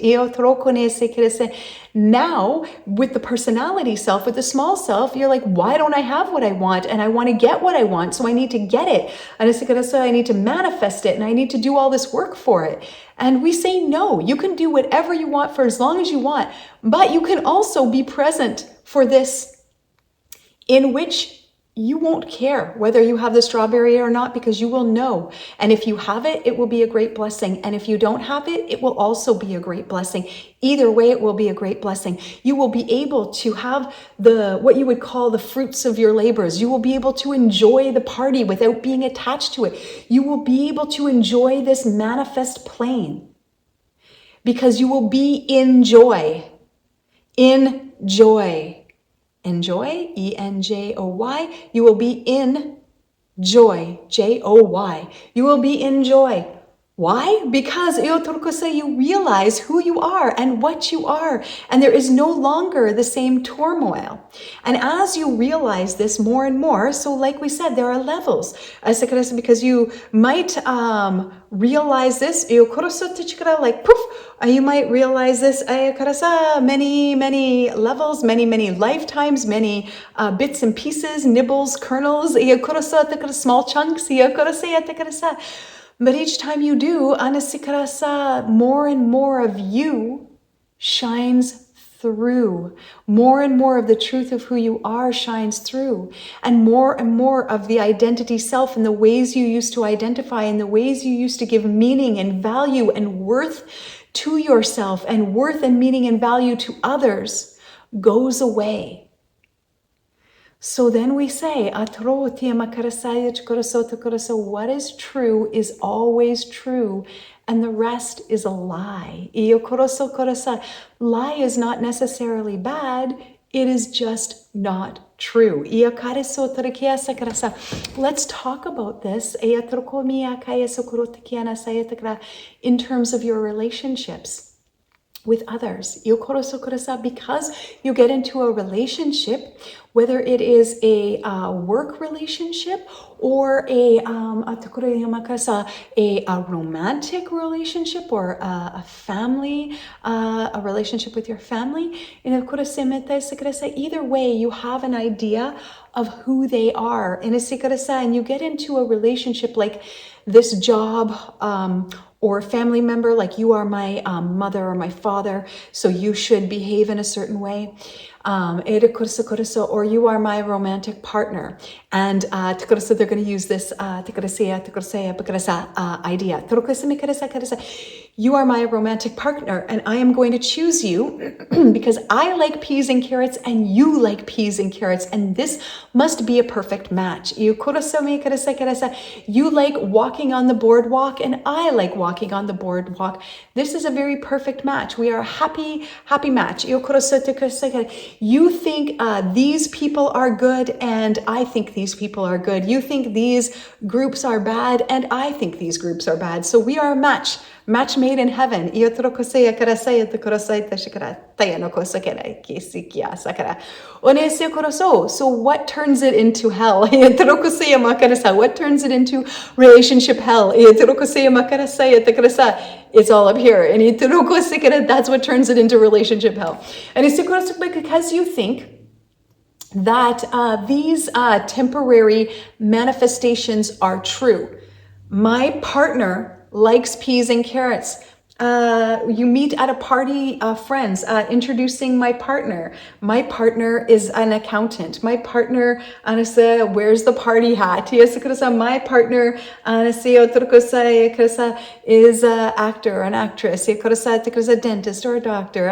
Now, with the personality self, with the small self, you're like, why don't I have what I want? And I want to get what I want, so I need to get it. And I need to manifest it, and I need to do all this work for it. And we say, no, you can do whatever you want for as long as you want, but you can also be present for this, in which you won't care whether you have the strawberry or not, because you will know. And if you have it, it will be a great blessing. And if you don't have it, it will also be a great blessing. Either way, it will be a great blessing. You will be able to have what you would call the fruits of your labors. You will be able to enjoy the party without being attached to it. You will be able to enjoy this manifest plane because you will be in joy. In joy. Enjoy, E-N-J-O-Y. You will be in joy, J-O-Y. You will be in joy. Why? Because you realize who you are and what you are, and there is no longer the same turmoil. And as you realize this more and more, so like we said, there are levels. Because you might realize this, like poof, you might realize this many levels, many lifetimes, many bits and pieces, nibbles, kernels, small chunks. But each time you do, more and more of you shines through. More and more of the truth of who you are shines through. And more of the identity self and the ways you used to identify and the ways you used to give meaning and value and worth to yourself and worth and meaning and value to others goes away. So then we say, what is true is always true, and the rest is a lie. Lie is not necessarily bad, it is just not true. Let's talk about this in terms of your relationships with others. Because you get into a relationship, whether it is a work relationship or a romantic relationship or a family, a relationship with your family, either way, you have an idea of who they are. And you get into a relationship like this job, or a family member, like you are my mother or my father, so you should behave in a certain way. Or you are my romantic partner. And they're going to use this idea. You are my romantic partner, and I am going to choose you because I like peas and carrots and you like peas and carrots, and this must be a perfect match. You like walking on the boardwalk and I like walking on the boardwalk. This is a very perfect match. We are a happy match. You think these people are good and I think these people are good. You think these groups are bad and I think these groups are bad. So we are a match made in heaven. So what turns it into hell? What turns it into relationship hell? It's all up here. And that's what turns it into relationship hell. And because you think that these temporary manifestations are true. My partner likes peas and carrots. You meet at a party of friends, introducing my partner. My partner is an accountant. My partner, wears the party hat. My partner, is an actor, an actress, a dentist or a doctor.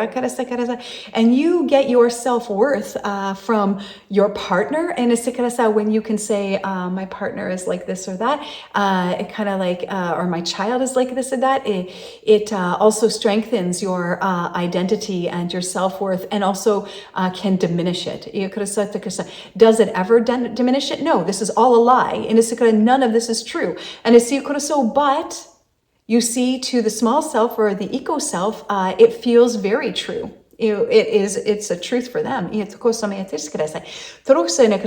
And you get your self-worth from your partner. And when you can say, my partner is like this or that, or my child is like this or that, it also strengthens your identity and your self-worth, and also can diminish it. Does it ever diminish it? No, this is all a lie. And none of this is true. And but you see, to the small self or the eco self, it feels very true. It's a truth for them.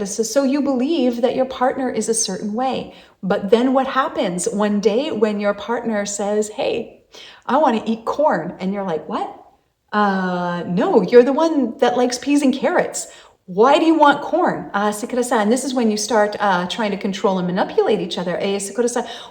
So you believe that your partner is a certain way. But then what happens one day when your partner says, hey, I want to eat corn. And you're like, what? No, you're the one that likes peas and carrots. Why do you want corn? And this is when you start trying to control and manipulate each other.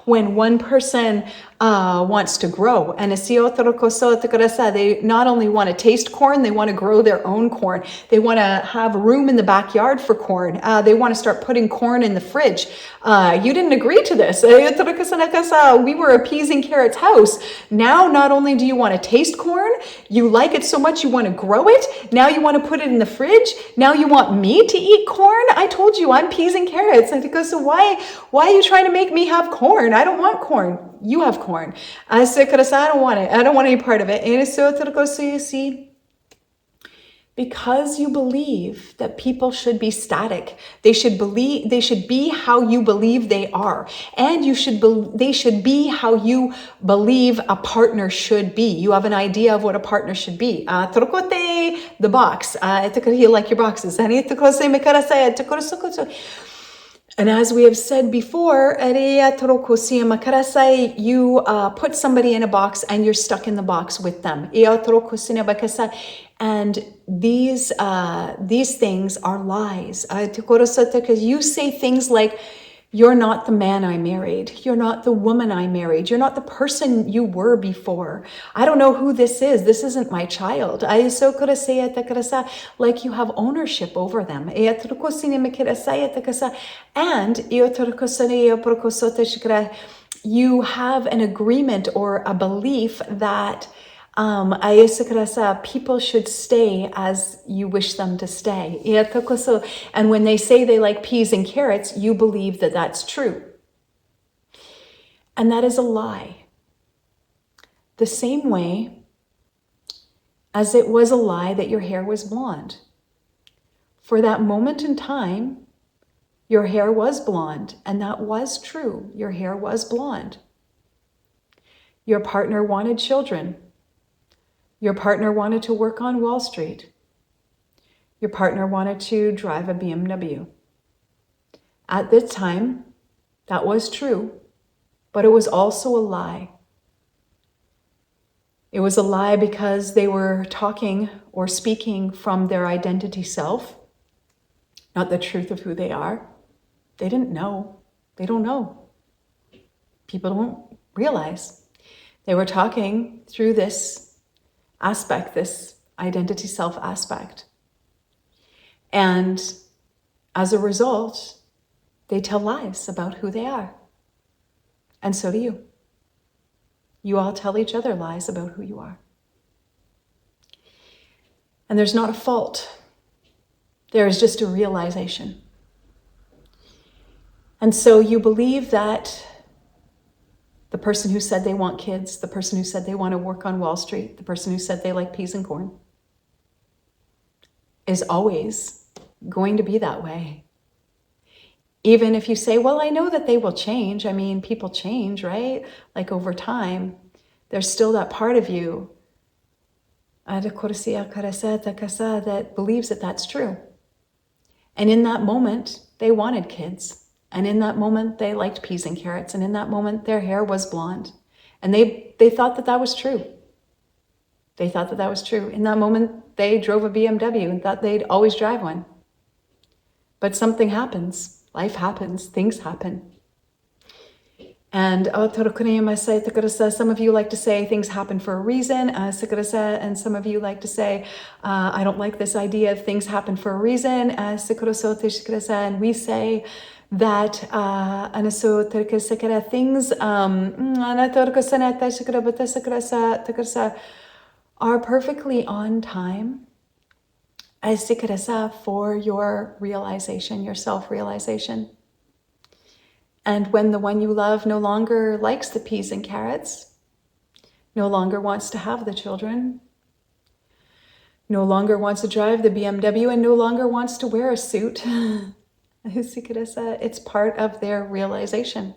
When one person wants to grow, and they not only want to taste corn, they want to grow their own corn. They want to have room in the backyard for corn. They want to start putting corn in the fridge. You didn't agree to this. We were a peas and carrots house. Now, not only do you want to taste corn, you like it so much you want to grow it. Now you want to put it in the fridge. Now you want me to eat corn? I told you I'm peas and carrots. And so why are you trying to make me have corn? I don't want corn. You have corn. I said, I don't want it. I don't want any part of it. And so you see, because you believe that people should be static, they should be how you believe they are, and they should be how you believe a partner should be. You have an idea of what a partner should be. The box. Like your boxes. And as we have said before, you put somebody in a box and you're stuck in the box with them. And these things are lies. Because you say things like, you're not the man I married. You're not the woman I married. You're not the person you were before. I don't know who this is. This isn't my child. Like you have ownership over them. And you have an agreement or a belief that people should stay as you wish them to stay. And when they say they like peas and carrots, you believe that that's true. And that is a lie. The same way as it was a lie that your hair was blonde. For that moment in time, your hair was blonde, and that was true. Your hair was blonde. Your partner wanted children. Your partner wanted to work on Wall Street. Your partner wanted to drive a BMW. At this time, that was true, but it was also a lie. It was a lie because they were talking or speaking from their identity self, not the truth of who they are. They didn't know. They don't know. People don't realize. They were talking through this aspect, this identity self aspect. And as a result, they tell lies about who they are. And so do you. You all tell each other lies about who you are. And there's not a fault. There is just a realization. And so you believe that the person who said they want kids, the person who said they want to work on Wall Street, the person who said they like peas and corn, is always going to be that way. Even if you say, well, I know that they will change. I mean, people change, right? Like over time, there's still that part of you that believes that that's true. And in that moment, they wanted kids. And in that moment, they liked peas and carrots. And in that moment, their hair was blonde. And they thought that that was true. They thought that that was true. In that moment, they drove a BMW and thought they'd always drive one. But something happens. Life happens. Things happen. And some of you like to say things happen for a reason. And some of you like to say, I don't like this idea of things happen for a reason. And we say that things are perfectly on time for your realization, your self-realization. And when the one you love no longer likes the peas and carrots, no longer wants to have the children, no longer wants to drive the BMW, and no longer wants to wear a suit, it's part of their realization.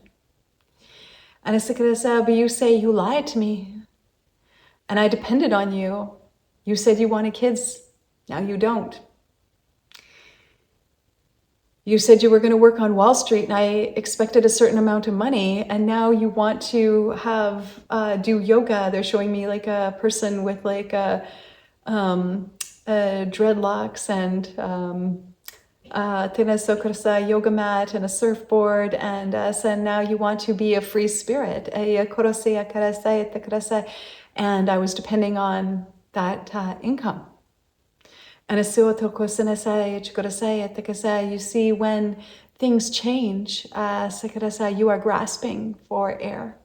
And but you say, you lied to me, and I depended on you. You said you wanted kids, now you don't. You said you were going to work on Wall Street and I expected a certain amount of money, and now you want to have do yoga. They're showing me like a person with like dreadlocks and yoga mat and a surfboard, and so now you want to be a free spirit. And I was depending on that income. And you see, when things change, you are grasping for air.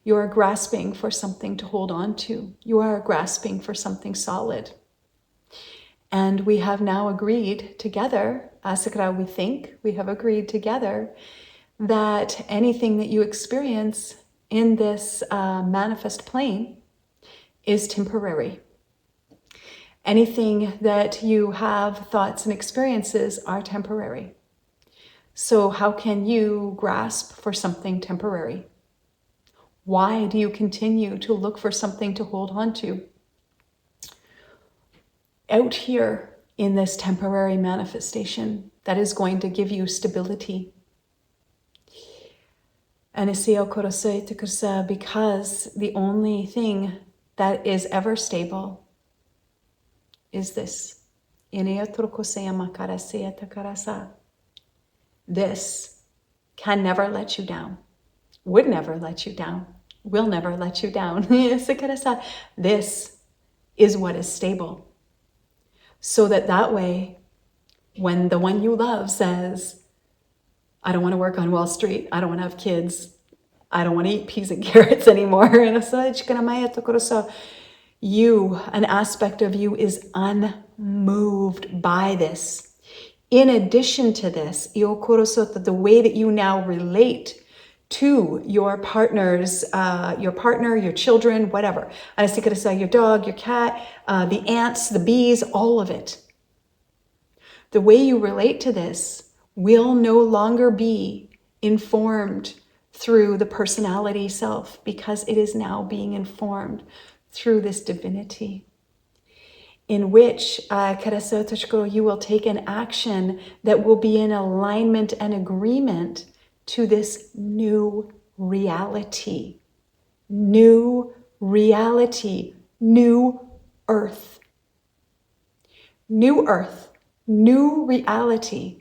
You are grasping for something to hold on to. You are grasping for something solid. And we have now agreed together, we have agreed together that anything that you experience in this manifest plane is temporary. Anything that you have, thoughts and experiences, are temporary. So how can you grasp for something temporary? Why do you continue to look for something to hold on to? Out here in this temporary manifestation that is going to give you stability. And because the only thing that is ever stable is this. This can never let you down, would never let you down, will never let you down. This is what is stable. So that way, when the one you love says, I don't want to work on Wall Street, I don't want to have kids, I don't want to eat peas and carrots anymore, you, an aspect of you, is unmoved by this. In addition to this, the way that you now relate to your partners, your partner, your children, whatever. Your dog, your cat, the ants, the bees, all of it. The way you relate to this will no longer be informed through the personality self, because it is now being informed through this divinity, in which you will take an action that will be in alignment and agreement to this new reality. New reality, new earth. New earth, new reality.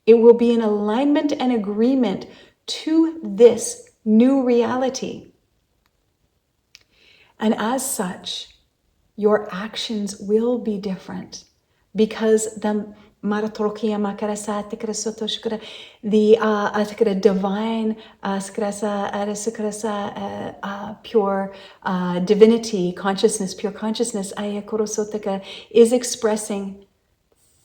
It will be in alignment and agreement to this new reality. And as such, your actions will be different, because Maratorokia makarasa tikarasoto shukara, the divine pure divinity, consciousness, pure consciousness, ayakorosotaka, is expressing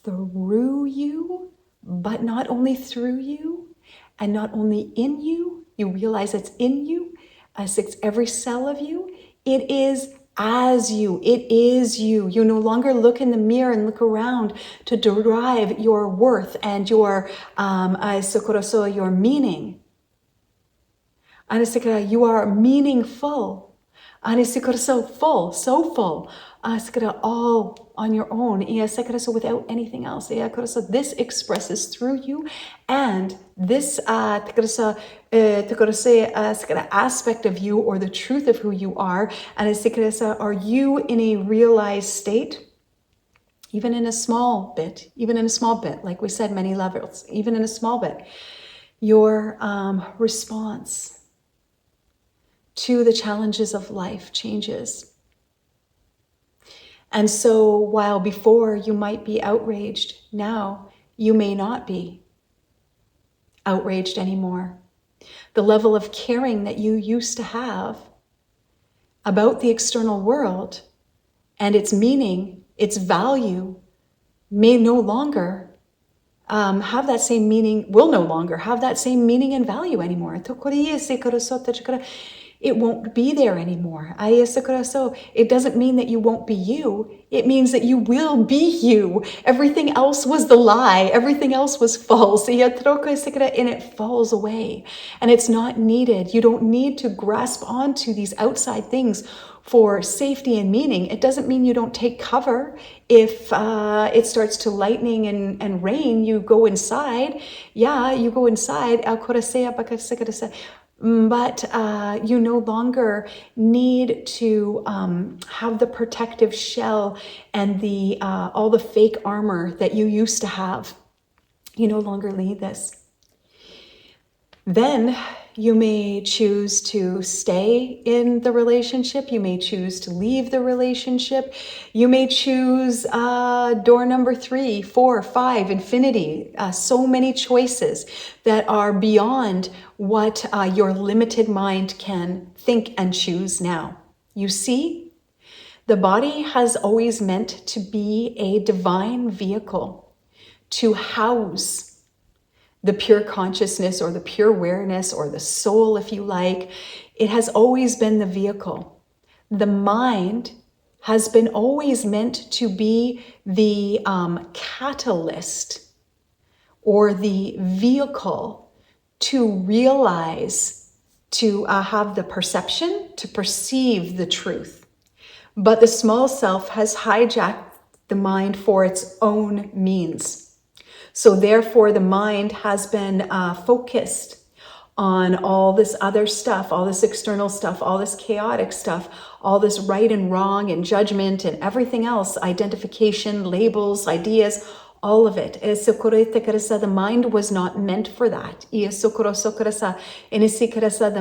through you, but not only through you, and not only in you. You realize it's in you, as it's every cell of you. It is as you. It is you. You no longer look in the mirror and look around to derive your worth and your your meaning. You are meaningful. So full. All on your own. Without anything else. This expresses through you, and this aspect of you, or the truth of who you are, you in a realized state? Even in a small bit, like we said, many levels, even in a small bit, your response to the challenges of life changes. And so while before you might be outraged, now you may not be outraged anymore. The level of caring that you used to have about the external world and its meaning, its value, may no longer have that same meaning, will no longer have that same meaning and value anymore. It won't be there anymore. So it doesn't mean that you won't be you. It means that you will be you. Everything else was the lie. Everything else was false. And it falls away. And it's not needed. You don't need to grasp onto these outside things for safety and meaning. It doesn't mean you don't take cover. If it starts to lightning and rain, you go inside. Yeah, you go inside. But you no longer need to have the protective shell and the all the fake armor that you used to have. You no longer need this. Then you may choose to stay in the relationship. You may choose to leave the relationship. You may choose door number 3, 4, 5, infinity. So many choices that are beyond what your limited mind can think and choose now. You see, the body has always meant to be a divine vehicle to house the pure consciousness, or the pure awareness, or the soul, if you like. It has always been the vehicle. The mind has been always meant to be the catalyst, or the vehicle to realize, to have the perception, to perceive the truth. But the small self has hijacked the mind for its own means. So therefore, the mind has been focused on all this other stuff, all this external stuff, all this chaotic stuff, all this right and wrong and judgment and everything else, identification, labels, ideas, all of it. The mind was not meant for that. The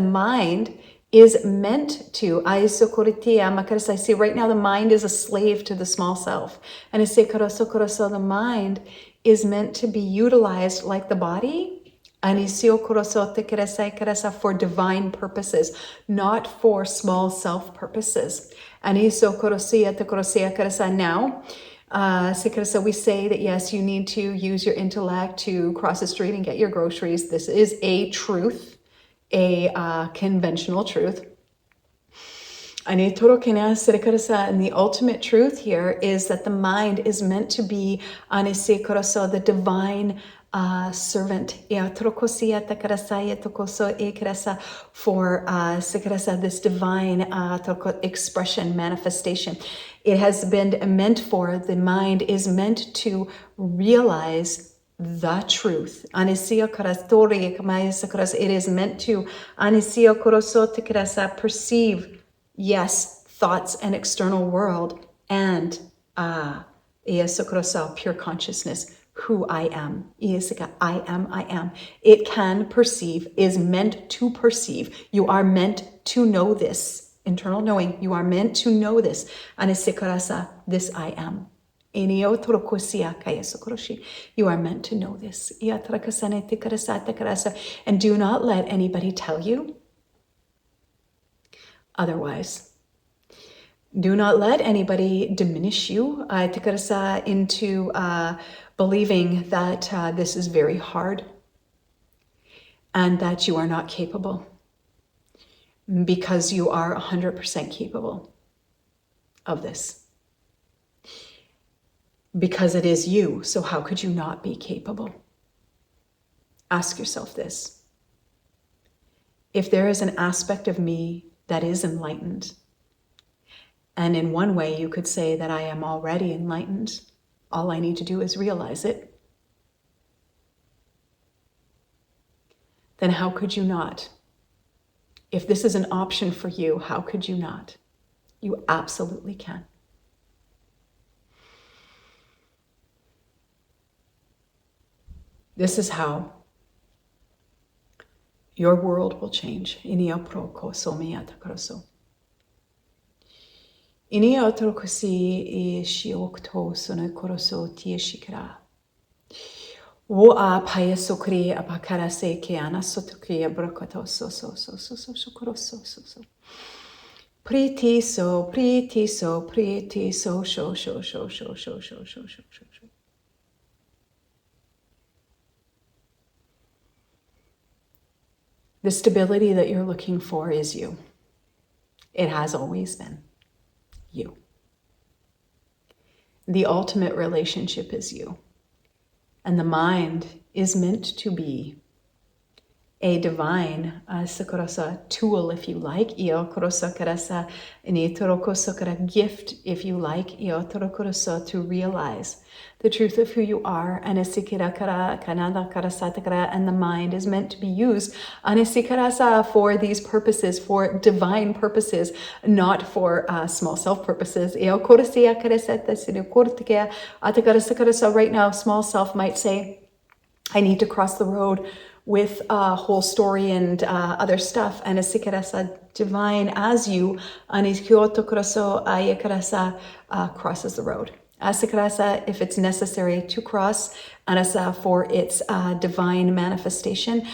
mind is meant to. I see right now the mind is a slave to the small self. And the mind is meant to be utilized like the body for divine purposes, not for small self purposes. Now, we say that yes, you need to use your intellect to cross the street and get your groceries. This is a truth, a conventional truth. And the ultimate truth here is that the mind is meant to be the divine servant for this divine expression, manifestation. It has been meant for, the mind is meant to realize the truth. It is meant to perceive, yes, thoughts and external world, and pure consciousness, who I am. I am. It can perceive, is meant to perceive. You are meant to know this. Internal knowing, you are meant to know this. This I am. You are meant to know this. And do not let anybody tell you otherwise. Do not let anybody diminish you into believing that this is very hard and that you are not capable, because you are 100% capable of this. Because it is you, so how could you not be capable? Ask yourself this. If there is an aspect of me that is enlightened, and in one way you could say that I am already enlightened, all I need to do is realize it, then how could you not? If this is an option for you, how could you not? You absolutely can. This is how your world will change. Wo a paya sokri apakara se keana sotokri abrokoto so. Priti so sho. The stability that you're looking for is you. It has always been you. The ultimate relationship is you. And the mind is meant to be a divine tool, if you like, gift, if you like, to realize the truth of who you are. And the mind is meant to be used for these purposes, for divine purposes, not for small self purposes. Right now, small self might say, I need to cross the road with a whole story and other stuff. And divine as you, crosses the road. If it's necessary to cross, for its divine manifestation,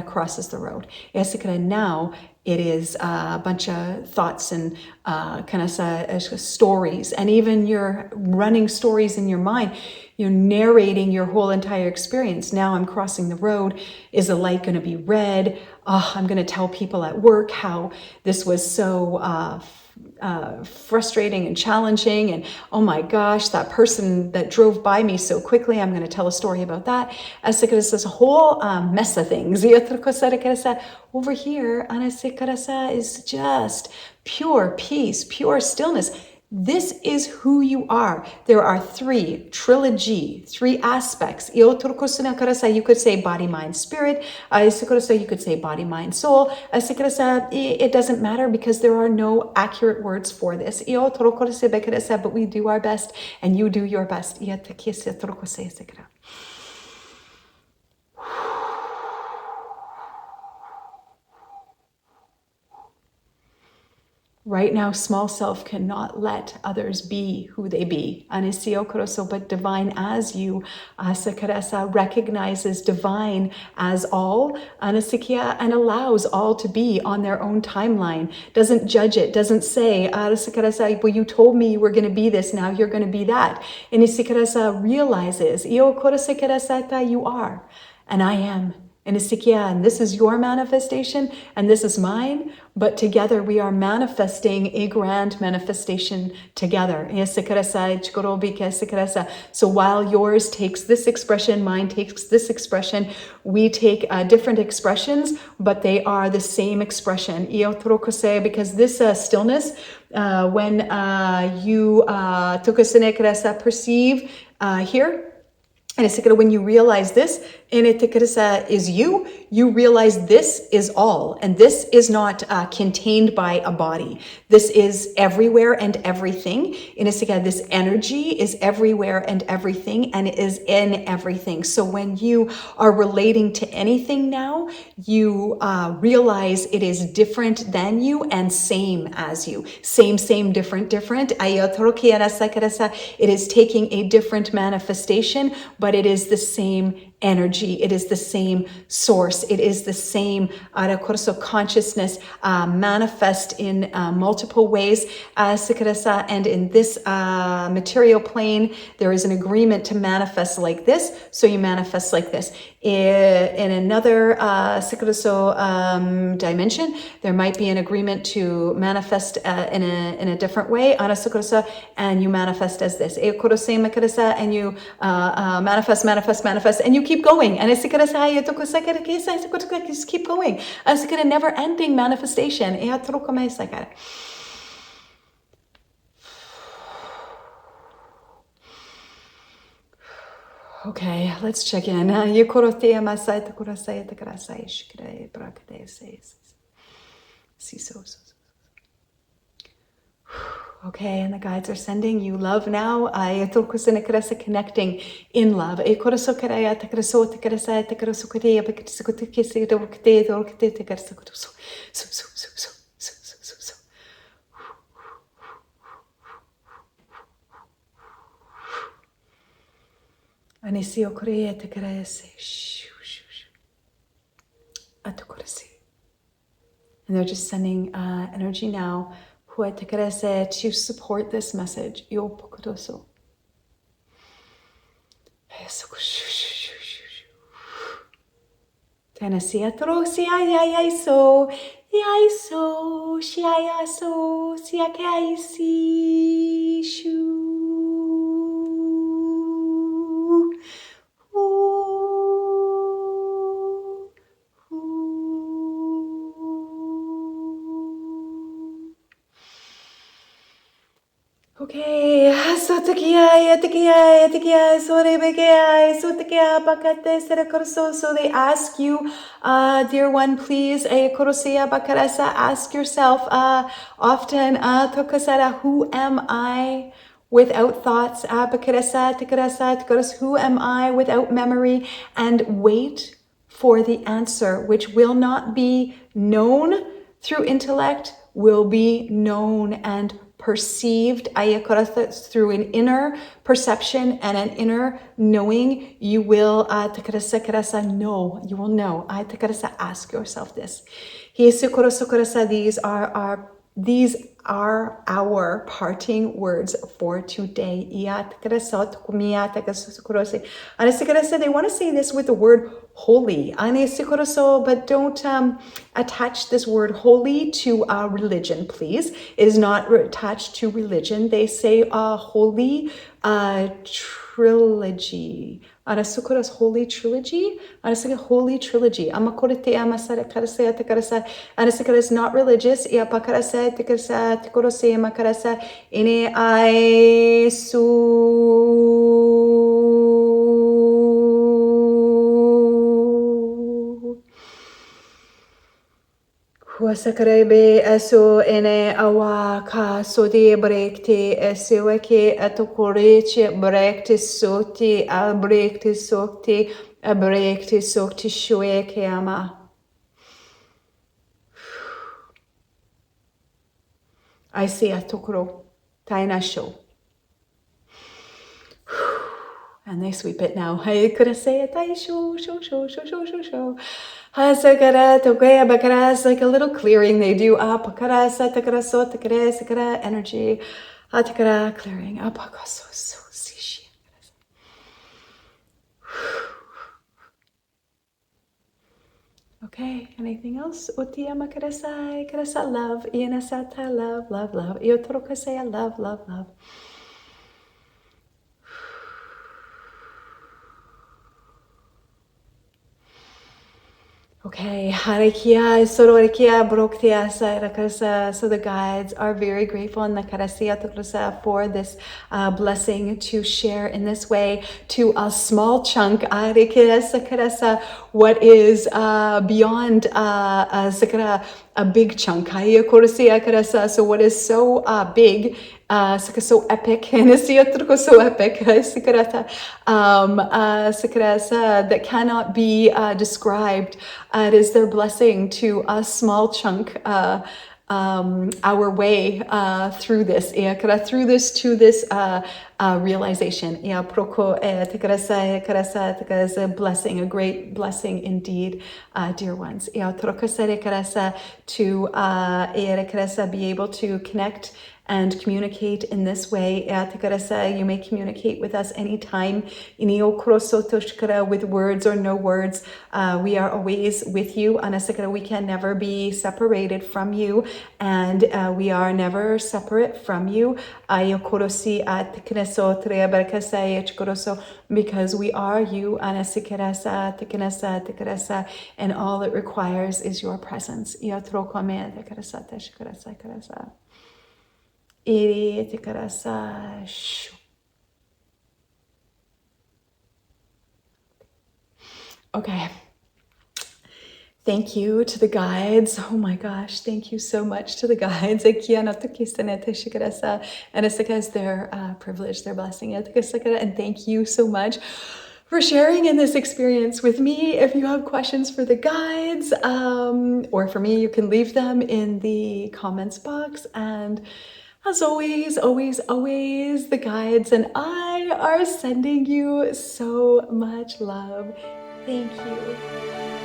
crosses the road. Now it is a bunch of thoughts and stories, and even you're running stories in your mind. You're narrating your whole entire experience. Now I'm crossing the road. Is the light going to be red? I'm going to tell people at work how this was so frustrating and challenging, and oh my gosh, that person that drove by me so quickly, I'm going to tell a story about that. This whole mess of things. Over here, is just pure peace, pure stillness. This is who you are. There are three aspects. You could say body, mind, spirit. You could say body, mind, soul. It doesn't matter because there are no accurate words for this. But we do our best and you do your best. Right now, small self cannot let others be who they be. But divine as you, recognizes divine as all, and allows all to be on their own timeline. Doesn't judge it, doesn't say, well, you told me you were going to be this, now you're going to be that. And realizes, you are, and I am. And this is your manifestation, and this is mine, but together we are manifesting a grand manifestation together. So while yours takes this expression, mine takes this expression, we take different expressions, but they are the same expression. Because this stillness, when you perceive here, and when you realize this, Enetikrasa is you. You realize this is all, and this is not contained by a body. This is everywhere and everything. Inisika, this energy is everywhere and everything, and it is in everything. So when you are relating to anything now, you realize it is different than you and same as you. Same, different, different. It is taking a different manifestation, but it is the same energy. It is the same source. It is the same consciousness manifest in multiple ways. And in this material plane, there is an agreement to manifest like this. So you manifest like this. In another dimension, there might be an agreement to manifest in a different way, and you manifest as this. And you manifest, and you keep going. And just keep going. It's a never-ending manifestation. Okay, let's check in. Okay, and the guides are sending you love now. Connecting in love. And they're just sending energy now to support this message. Okay, so they ask you, dear one, please, ask yourself often, who am I without thoughts? Who am I without memory? And wait for the answer, which will not be known through intellect, will be known and perceived through an inner perception and an inner knowing. You will know. You will know. Ask yourself this. These are our parting words for today. They want to say this with the word holy, but don't attach this word holy to religion, please. It is not attached to religion. They say holy trilogy. Arasukuras holy trilogy. Arasuka holy trilogy. Amakorete amasara karasa takarasa. Arasuka is not religious. Iapakarasa takarasa takorose makarasa. Ine ai su. Huasakarebe aso ene awaka sodi brekti esiweke atokoreche brekti soti abrekti sokti abrekti sokti shueke ama. I see atokoro taina show. And they sweep it now. I could say it. Show. It's like a little clearing they do. Energy. Clearing. Okay, anything else? Utiyama karasai, karasa love, ianasata love. Iotoro kasaya love. Okay, Harikia, Sororikia, Broktia, Sairakarasa. So the guides are very grateful in the Karasia Tukrasa for this blessing to share in this way to a small chunk, Arikia Sakarasa, what is beyond Sakara, a big chunk. Haya Korasia Karasa. So what is so big, so epic, and so epic, that cannot be described. It is their blessing to a small chunk our way through this, through this to this realization. It's a blessing, a great blessing indeed, dear ones. To be able to connect and communicate in this way. You may communicate with us anytime with words or no words. We are always with you. We can never be separated from you, and we are never separate from you. Because we are you, and all it requires is your presence. Okay. Thank you to the guides. Oh my gosh, thank you so much to the guides. And it's because their privilege, their blessing. And thank you so much for sharing in this experience with me. If you have questions for the guides or for me, you can leave them in the comments box. And as always, always, always, the guides and I are sending you so much love. Thank you.